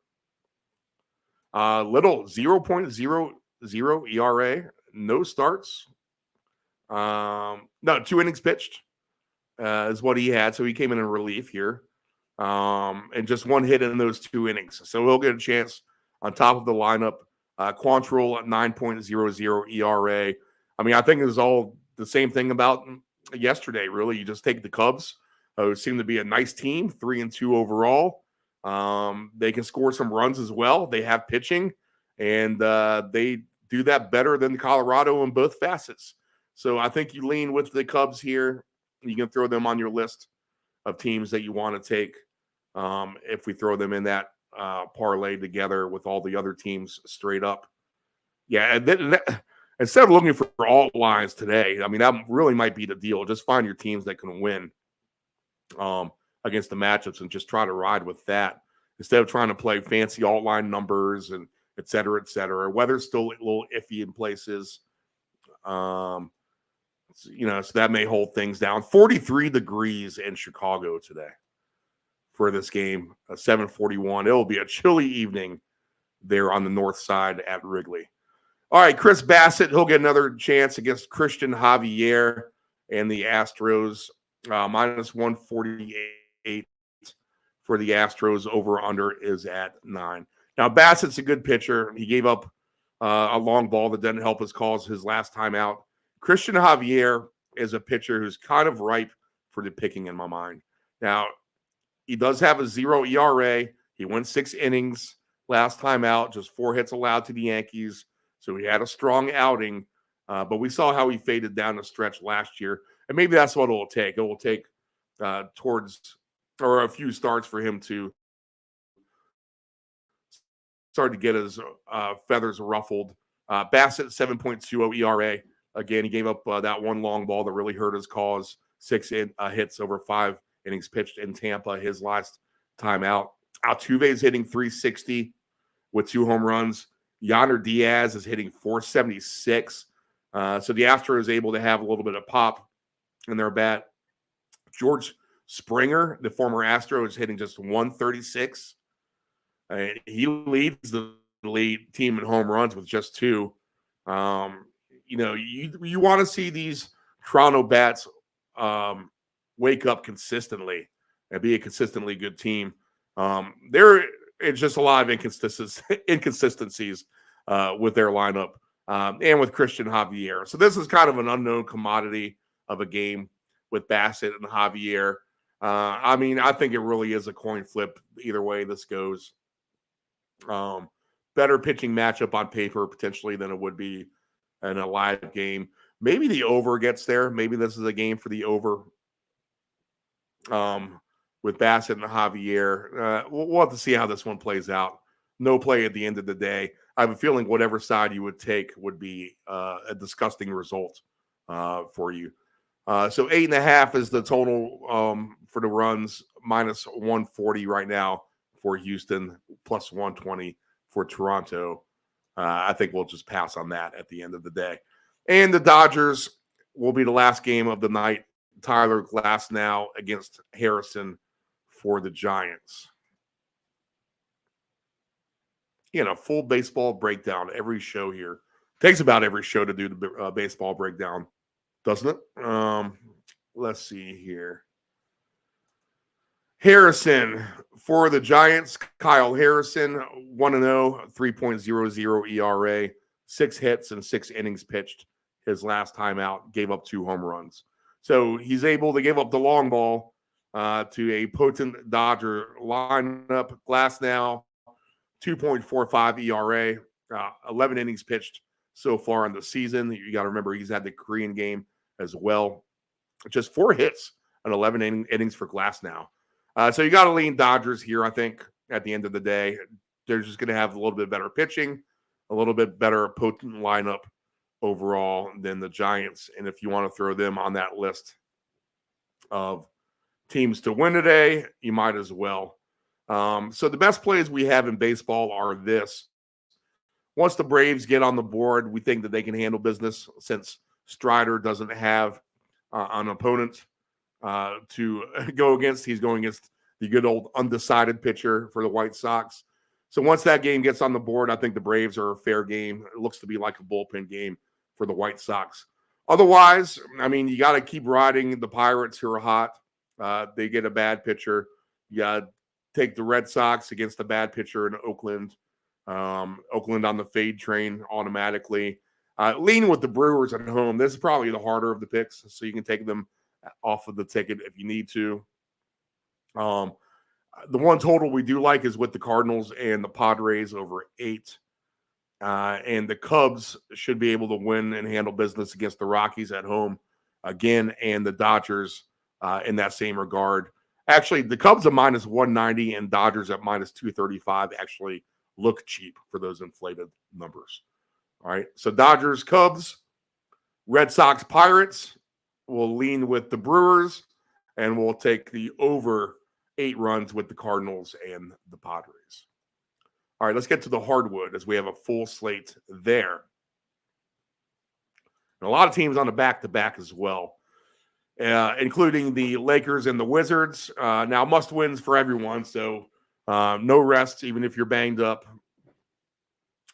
Little 0.00 ERA, no starts. 2 innings pitched is what he had. So he came in relief here. And just 1 hit in those 2 innings. So he'll get a chance on top of the lineup. Quantrill at 9.00 ERA. I mean, I think it's all the same thing about yesterday, really. You just take the Cubs, who seem to be a nice team, 3-2 overall. They can score some runs as well. They have pitching, and they do that better than Colorado in both facets. So I think you lean with the Cubs here. You can throw them on your list of teams that you want to take if we throw them in that parlay together with all the other teams straight up. Yeah, and then instead of looking for alt lines today, I mean, that really might be the deal. Just find your teams that can win against the matchups and just try to ride with that instead of trying to play fancy alt line numbers and et cetera, et cetera. Weather's still a little iffy in places. So that may hold things down. 43 degrees in Chicago today for this game, 7:41. It'll be a chilly evening there on the north side at Wrigley. All right, Chris Bassett, he'll get another chance against Christian Javier and the Astros. Minus 148 for the Astros. Over under is at 9. Now, Bassett's a good pitcher. He gave up a long ball that didn't help his cause his last time out Christian Javier is a pitcher who's kind of ripe for the picking in my mind. Now, he does have a 0 ERA. He went 6 innings last time out, just 4 hits allowed to the Yankees. So he had a strong outing, but we saw how he faded down the stretch last year. And maybe that's what it will take. It will take towards or a few starts for him to start to get his feathers ruffled. Bassett, 7.20 ERA. Again, he gave up that one long ball that really hurt his cause. 6 hits over 5 innings pitched in Tampa his last time out. Altuve's hitting 360 with 2 home runs. Yonder Diaz is hitting 476. So the Astros is able to have a little bit of pop in their bat. George Springer, the former Astro, is hitting just 136. He leads the lead team in home runs with just 2. You want to see these Toronto bats wake up consistently and be a consistently good team. There is just a lot of inconsistencies with their lineup and with Christian Javier. So this is kind of an unknown commodity of a game with Bassett and Javier. I think it really is a coin flip either way this goes. Better pitching matchup on paper potentially than it would be in a live game. Maybe the over gets there. Maybe this is a game for the over with Bassett and Javier. We'll have to see how this one plays out. No play at the end of the day. I have a feeling whatever side you would take would be a disgusting result for you. So 8.5 is the total for the runs, minus 140 right now for Houston, plus 120 for Toronto. I think we'll just pass on that at the end of the day. And the Dodgers will be the last game of the night. Tyler Glasnow against Harrison for the Giants. Full baseball breakdown every show here. Takes about every show to do the baseball breakdown, doesn't it? Let's see here. Harrison for the Giants. Kyle Harrison, 1-0, 3.00 ERA, 6 hits and 6 innings pitched his last time out, gave up 2 home runs. So he's able to give up the long ball to a potent Dodger lineup. Glasnow, 2.45 ERA, 11 innings pitched so far in the season. You got to remember he's had the Korean game as well. Just 4 hits and 11 innings for Glasnow. So you got to lean Dodgers here, I think, at the end of the day. They're just going to have a little bit better pitching, a little bit better potent lineup overall than the Giants. And if you want to throw them on that list of teams to win today, you might as well. So the best plays we have in baseball are this. Once the Braves get on the board, we think that they can handle business since Strider doesn't have an opponent to go against. He's going against the good old undecided pitcher for the White Sox. So once that game gets on the board, I think the Braves are a fair game. It looks to be like a bullpen game for the White Sox. Otherwise, you got to keep riding the Pirates who are hot. They get a bad pitcher. You got to take the Red Sox against a bad pitcher in Oakland. Oakland on the fade train automatically. Lean with the Brewers at home. This is probably the harder of the picks, so you can take them off of the ticket if you need to. The one total we do like is with the Cardinals and the Padres over 8. And the Cubs should be able to win and handle business against the Rockies at home again, and the Dodgers in that same regard. Actually, the Cubs at minus 190 and Dodgers at minus 235 actually look cheap for those inflated numbers. All right, so Dodgers, Cubs, Red Sox, Pirates. We'll lean with the Brewers, and we'll take the over 8 runs with the Cardinals and the Padres. All right, let's get to the hardwood as we have a full slate there. And a lot of teams on the back-to-back as well, including the Lakers and the Wizards. Now, must-wins for everyone, so no rest, even if you're banged up,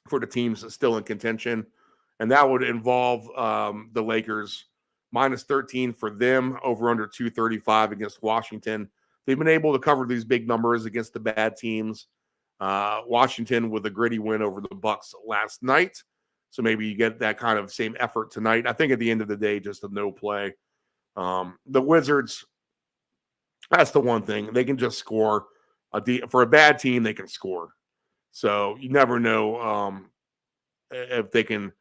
for the teams still in contention. And that would involve the Lakers, minus 13 for them, over under 235 against Washington. They've been able to cover these big numbers against the bad teams. Washington with a gritty win over the Bucks last night. So maybe you get that kind of same effort tonight. I think at the end of the day, just a no play. The Wizards, that's the one thing. They can just score. For a bad team, they can score. So you never know if they can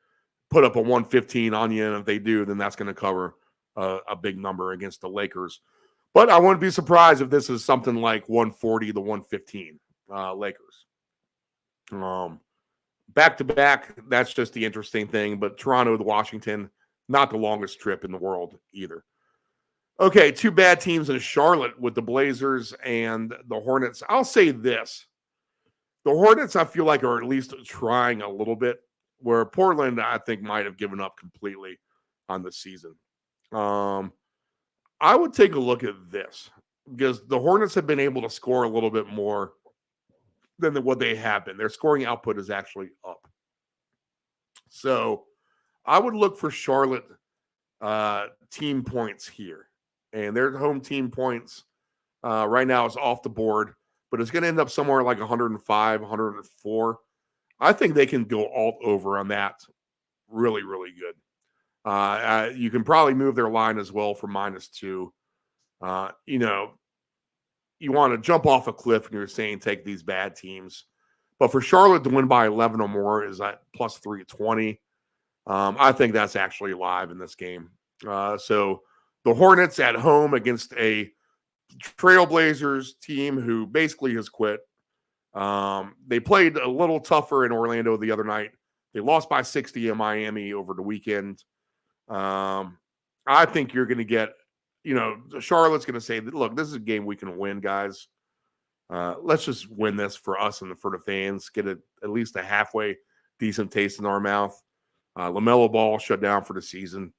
put up a 115 on you. And if they do, then that's going to cover a big number against the Lakers. But I wouldn't be surprised if this is something like 140 to 115 Lakers. Back to back, that's just the interesting thing. But Toronto to Washington, not the longest trip in the world either. Okay, two bad teams in Charlotte with the Blazers and the Hornets. I'll say this. The Hornets, I feel like, are at least trying a little bit, where Portland, I think, might have given up completely on the season. I would take a look at this because the Hornets have been able to score a little bit more than what they have been. Their scoring output is actually up. So I would look for Charlotte team points here. And their home team points right now is off the board, but it's going to end up somewhere like 105, 104. I think they can go all over on that. Really, really good. You can probably move their line as well for -2. You want to jump off a cliff and you're saying take these bad teams. But for Charlotte to win by 11 or more is at plus 320. I think that's actually live in this game. So the Hornets at home against a Trailblazers team who basically has quit. They played a little tougher in Orlando the other night. They lost by 60 in Miami over the weekend. I think you're going to get, Charlotte's going to say, look, this is a game we can win, guys. Let's just win this for us and for the fans, get at least a halfway decent taste in our mouth. LaMelo Ball shut down for the season.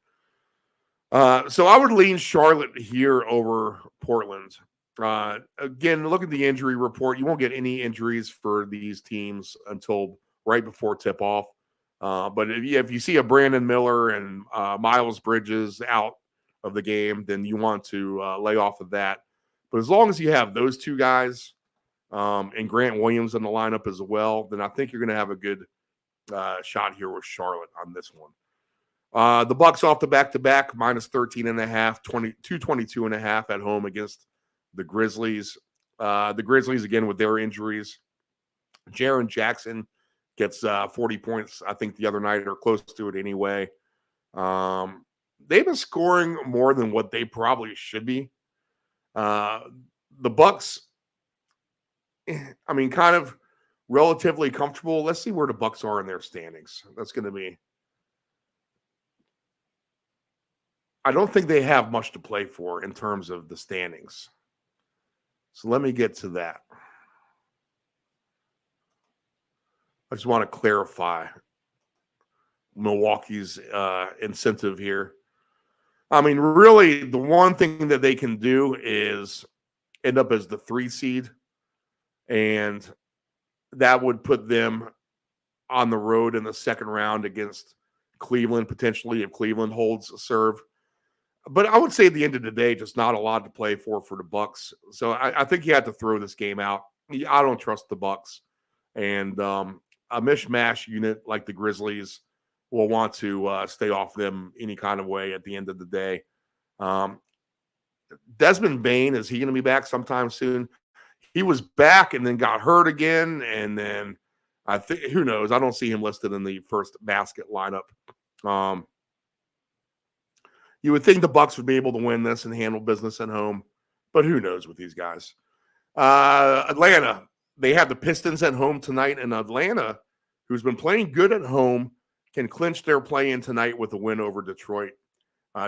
So I would lean Charlotte here over Portland. Again, look at the injury report. You won't get any injuries for these teams until right before tip-off. But if you see a Brandon Miller and Miles Bridges out of the game, then you want to lay off of that. But as long as you have those two guys and Grant Williams in the lineup as well, then I think you're going to have a good shot here with Charlotte on this one. The Bucks off the back-to-back, -13.5, 222.5 at home against the Grizzlies. The Grizzlies, again, with their injuries. Jaren Jackson gets 40 points, I think, the other night, or close to it anyway. They've been scoring more than what they probably should be. The Bucks, kind of relatively comfortable. Let's see where the Bucks are in their standings. That's going to be... I don't think they have much to play for in terms of the standings. So let me get to that. I just want to clarify Milwaukee's incentive here. Really, the one thing that they can do is end up as the 3 seed, and that would put them on the road in the second round against Cleveland, potentially, if Cleveland holds a serve. But I would say at the end of the day, just not a lot to play for the Bucks. So I think you have to throw this game out. I don't trust the Bucks. And a mishmash unit like the Grizzlies will want to stay off them any kind of way at the end of the day. Desmond Bane, is he going to be back sometime soon? He was back and then got hurt again. And then I think, who knows? I don't see him listed in the first basket lineup. You would think the Bucks would be able to win this and handle business at home, but who knows with these guys. Atlanta, they have the Pistons at home tonight, and Atlanta, who's been playing good at home, can clinch their play-in tonight with a win over Detroit.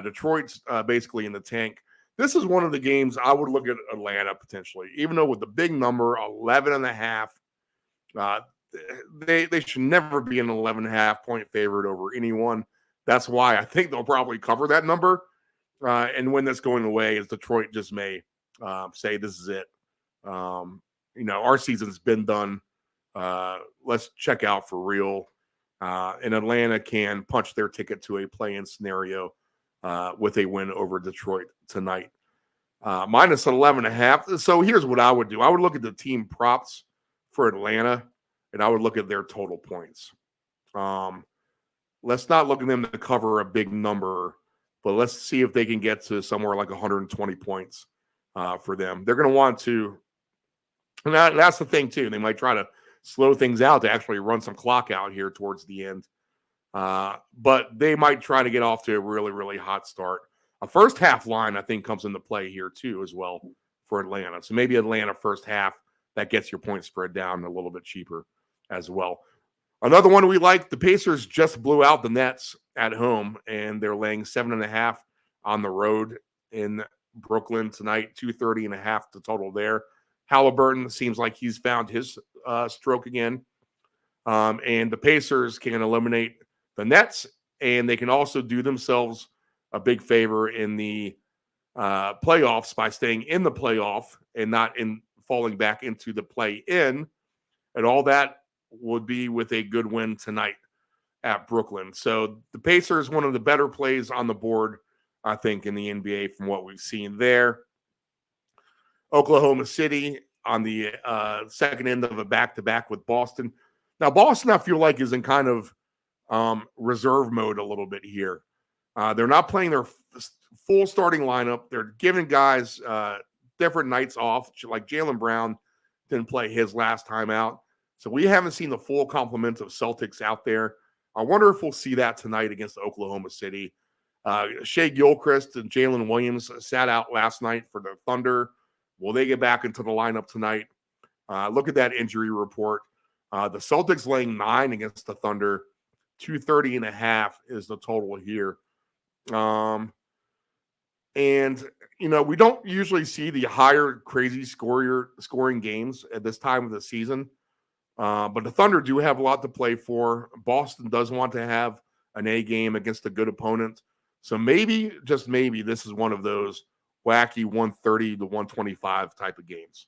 Detroit's basically in the tank. This is one of the games I would look at Atlanta potentially, even though with the big number, 11.5, they should never be an 11.5 point favorite over anyone. That's why I think they'll probably cover that number. And when that's going away is Detroit just may say, this is it. Our season's been done. Let's check out for real. And Atlanta can punch their ticket to a play-in scenario with a win over Detroit tonight. Minus 11.5. So here's what I would do. I would look at the team props for Atlanta, and I would look at their total points. let's not look at them to cover a big number, but let's see if they can get to somewhere like 120 points for them. They're going to want to, and that's the thing too. They might try to slow things out to actually run some clock out here towards the end. But they might try to get off to a really, really hot start. A first half line, I think, comes into play here too as well for Atlanta. So maybe Atlanta first half, that gets your point spread down a little bit cheaper as well. Another one we like, the Pacers just blew out the Nets at home, and they're laying 7.5 on the road in Brooklyn tonight, 230.5 the total there. Halliburton seems like he's found his stroke again. And the Pacers can eliminate the Nets, and they can also do themselves a big favor in the playoffs by staying in the playoff and not in falling back into the play-in. And all that would be with a good win tonight at Brooklyn. So the Pacers, one of the better plays on the board, I think, in the NBA from what we've seen there. Oklahoma City on the second end of a back-to-back with Boston. Now, Boston, I feel like, is in kind of reserve mode a little bit here. They're not playing their full starting lineup. They're giving guys different nights off, like Jaylen Brown didn't play his last time out. So we haven't seen the full complement of Celtics out there. I wonder if we'll see that tonight against Oklahoma City. Shea Gilchrist and Jalen Williams sat out last night for the Thunder. Will they get back into the lineup tonight? Look at that injury report. The Celtics laying 9 against the Thunder. 230.5 is the total here. And, you know, we don't usually see the higher crazy scoring games at this time of the season. But the Thunder do have a lot to play for. Boston does want to have an A game against a good opponent. So maybe, just maybe, this is one of those wacky 130 to 125 type of games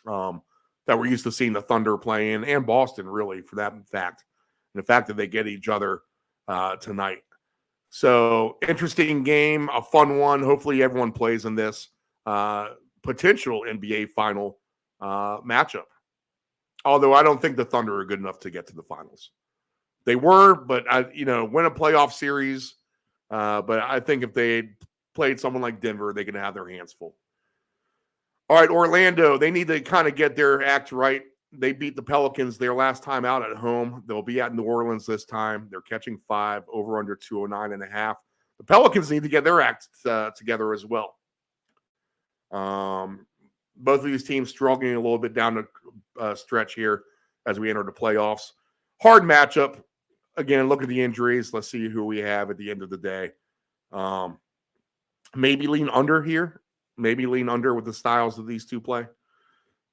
that we're used to seeing the Thunder play in, and Boston, really, for that fact. And the fact that they get each other tonight. So, interesting game, a fun one. Hopefully everyone plays in this potential NBA final matchup. Although I don't think the Thunder are good enough to get to the finals. They were, but win a playoff series. But I think if they played someone like Denver, they can have their hands full. All right, Orlando, they need to kind of get their act right. They beat the Pelicans their last time out at home. They'll be at New Orleans this time. They're catching 5, over under 209.5. The Pelicans need to get their act together as well. Both of these teams struggling a little bit down the stretch here as we enter the playoffs. Hard matchup. Again, look at the injuries. Let's see who we have at the end of the day. Maybe lean under here. Maybe lean under with the styles of these two play.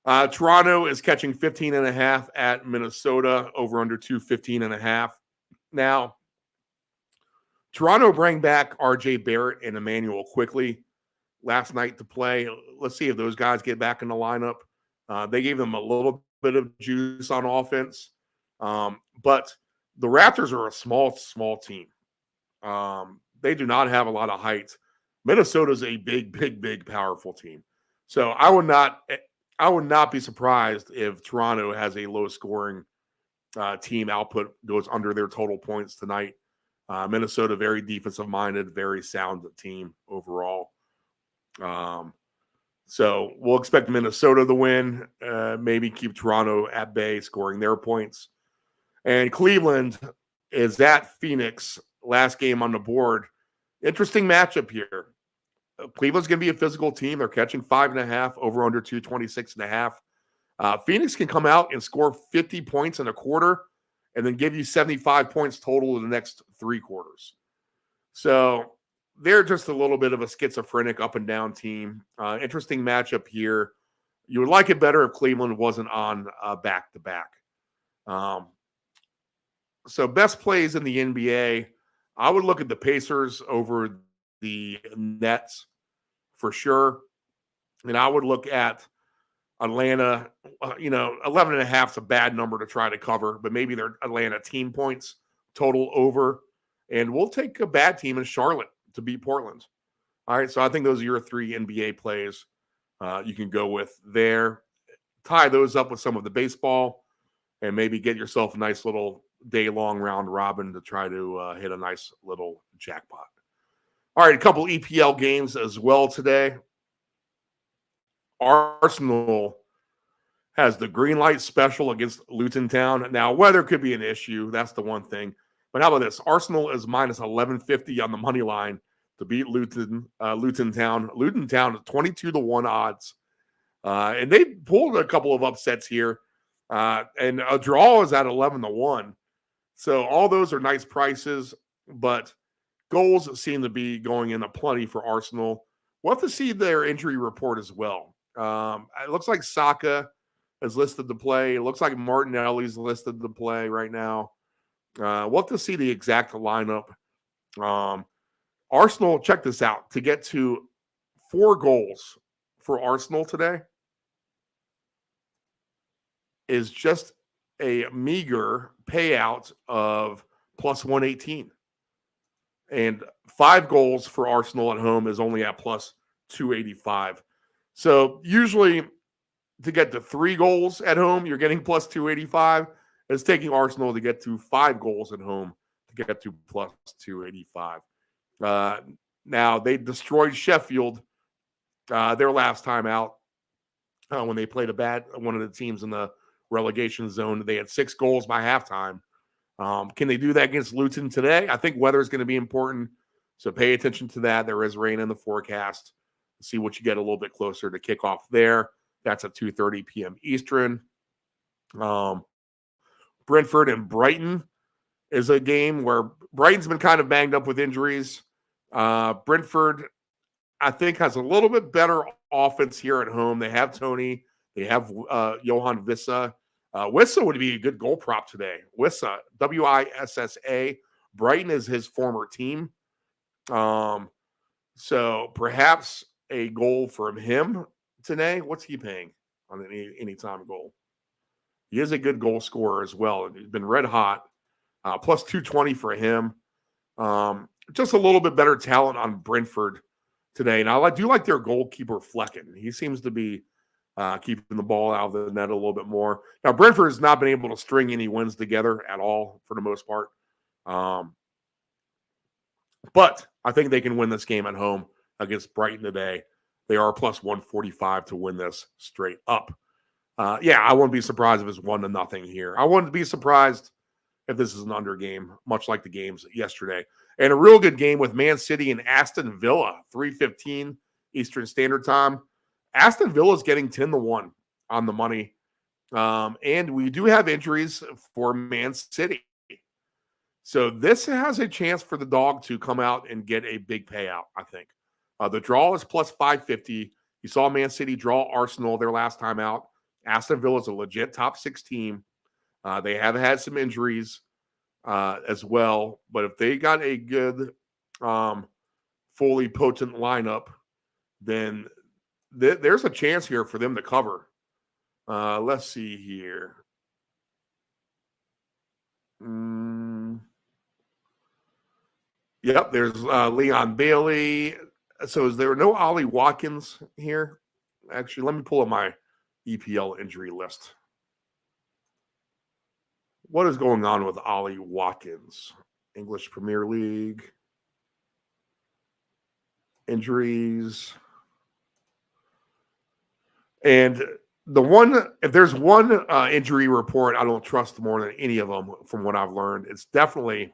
Toronto is catching 15.5 at Minnesota, over under 215.5. Now, Toronto bring back RJ Barrett and Emmanuel quickly last night to play. Let's see if those guys get back in the lineup. They gave them a little bit of juice on offense. But the Raptors are a small team. They do not have a lot of height. Minnesota's a big, powerful team. So I would not be surprised if Toronto has a low scoring team output, goes under their total points tonight. Minnesota, very defensive minded, very sound team overall. So we'll expect Minnesota to win, maybe keep Toronto at bay, scoring their points. And Cleveland is at Phoenix, last game on the board. Interesting matchup here. Cleveland's going to be a physical team. They're catching 5.5, over under 226.5. Phoenix can come out and score 50 points in a quarter and then give you 75 points total in the next 3 quarters. So they're just a little bit of a schizophrenic up and down team. Interesting matchup here. You would like it better if Cleveland wasn't on back-to-back. So best plays in the NBA, I would look at the Pacers over the Nets for sure. And I would look at Atlanta. 11.5 is a bad number to try to cover, but maybe they're Atlanta team points total over. And we'll take a bad team in Charlotte to beat Portland. All right, so I think those are your 3 NBA plays you can go with there. Tie those up with some of the baseball and maybe get yourself a nice little day-long round robin to try to hit a nice little jackpot. All right, a couple EPL games as well today. Arsenal has the green light special against Luton Town. Now, weather could be an issue. That's the one thing. But how about this? Arsenal is minus 1150 on the money line to beat Luton Town. Luton Town is 22-1 odds. And they pulled a couple of upsets here. And a draw is at 11-1. So all those are nice prices, but goals seem to be going in a plenty for Arsenal. We'll have to see their injury report as well. It looks like Saka is listed to play. It looks like Martinelli's listed to play right now. We'll have to see the exact lineup. Arsenal, check this out. To get to 4 goals for Arsenal today is just a meager payout of plus 118. And 5 goals for Arsenal at home is only at plus 285. So usually to get to 3 goals at home, you're getting plus 285. It's taking Arsenal to get to 5 goals at home to get to plus 285. Now, they destroyed Sheffield their last time out when they played one of the teams in the relegation zone. They had 6 goals by halftime. Can they do that against Luton today? I think weather is going to be important, so pay attention to that. There is rain in the forecast. See what you get a little bit closer to kickoff there. That's at 2:30 p.m. Eastern. Brentford and Brighton is a game where Brighton's been kind of banged up with injuries. Brentford, I think, has a little bit better offense here at home. They have Tony. They have Johan Wissa. Wissa would be a good goal prop today. Wissa, W-I-S-S-A. Brighton is his former team. So perhaps a goal from him today. What's he paying on any time goal? He is a good goal scorer as well. He's been red hot. Plus 220 for him. Just a little bit better talent on Brentford today. And I do like their goalkeeper Flecken. He seems to be keeping the ball out of the net a little bit more. Now, Brentford has not been able to string any wins together at all for the most part. But I think they can win this game at home against Brighton today. They are plus 145 to win this straight up. I wouldn't be surprised if it's 1-0 here. I wouldn't be surprised if this is an under game, much like the games yesterday. And a real good game with Man City and Aston Villa, 3:15 Eastern Standard Time. Aston Villa is getting 10-1 on the money. And we do have injuries for Man City. So this has a chance for the dog to come out and get a big payout, I think. The draw is plus 550. You saw Man City draw Arsenal their last time out. Aston Villa is a legit top 6 team. They have had some injuries as well. But if they got a good, fully potent lineup, then there's a chance here for them to cover. Let's see here. Yep, there's Leon Bailey. So is there no Ollie Watkins here? Actually, let me pull up my EPL injury list. What is going on with Ollie Watkins? English Premier League. Injuries. And if there's one injury report I don't trust more than any of them from what I've learned, it's definitely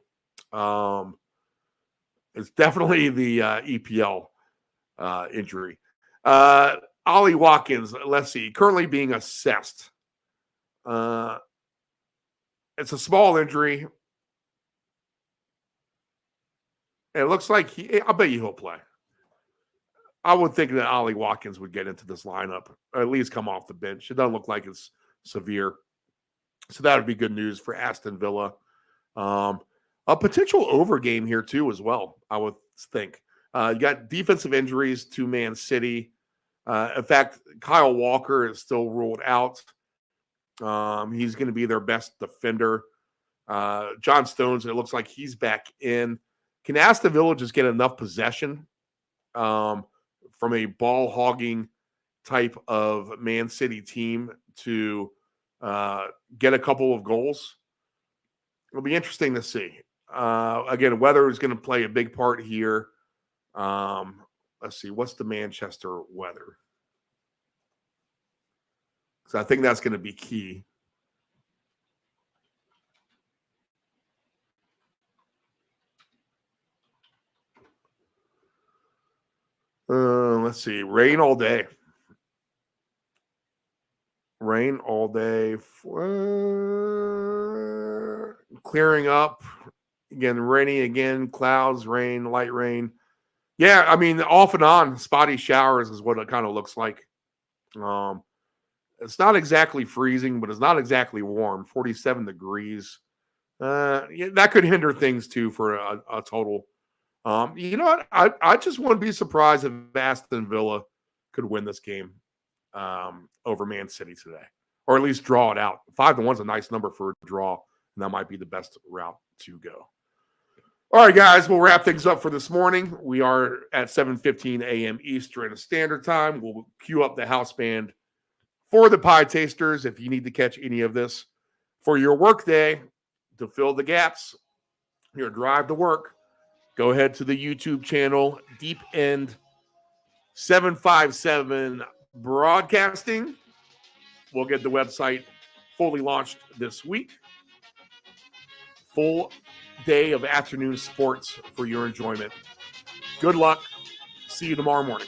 the EPL injury. Ollie Watkins, let's see, currently being assessed. It's a small injury. It looks like I bet you he'll play. I would think that Ollie Watkins would get into this lineup, or at least come off the bench. It doesn't look like it's severe. So that would be good news for Aston Villa. A potential over game here too as well, I would think. You got defensive injuries to Man City. In fact, Kyle Walker is still ruled out. He's going to be their best defender. John Stones, it looks like he's back in. Can Aston Villa just get enough possession from a ball hogging type of Man City team to get a couple of goals? It'll be interesting to see. Again, weather is going to play a big part here. Let's see, what's the Manchester weather? So I think that's going to be key. Let's see, rain all day. Rain all day. Clearing up. Again, rainy again. Clouds, rain, light rain. Yeah, I mean, off and on, spotty showers is what it kind of looks like. It's not exactly freezing, but it's not exactly warm. 47 degrees. Yeah, that could hinder things too for a total. You know what? I just wouldn't be surprised if Aston Villa could win this game over Man City today, or at least draw it out. 5-1 is a nice number for a draw, and that might be the best route to go. All right, guys, we'll wrap things up for this morning. We are at 7:15 a.m. Eastern Standard Time. We'll cue up the house band for the Pie Tasters if you need to catch any of this for your work day to fill the gaps, your drive to work. Go ahead to the YouTube channel, Deep End 757 Broadcasting. We'll get the website fully launched this week. Full day of afternoon sports for your enjoyment. Good luck. See you tomorrow morning.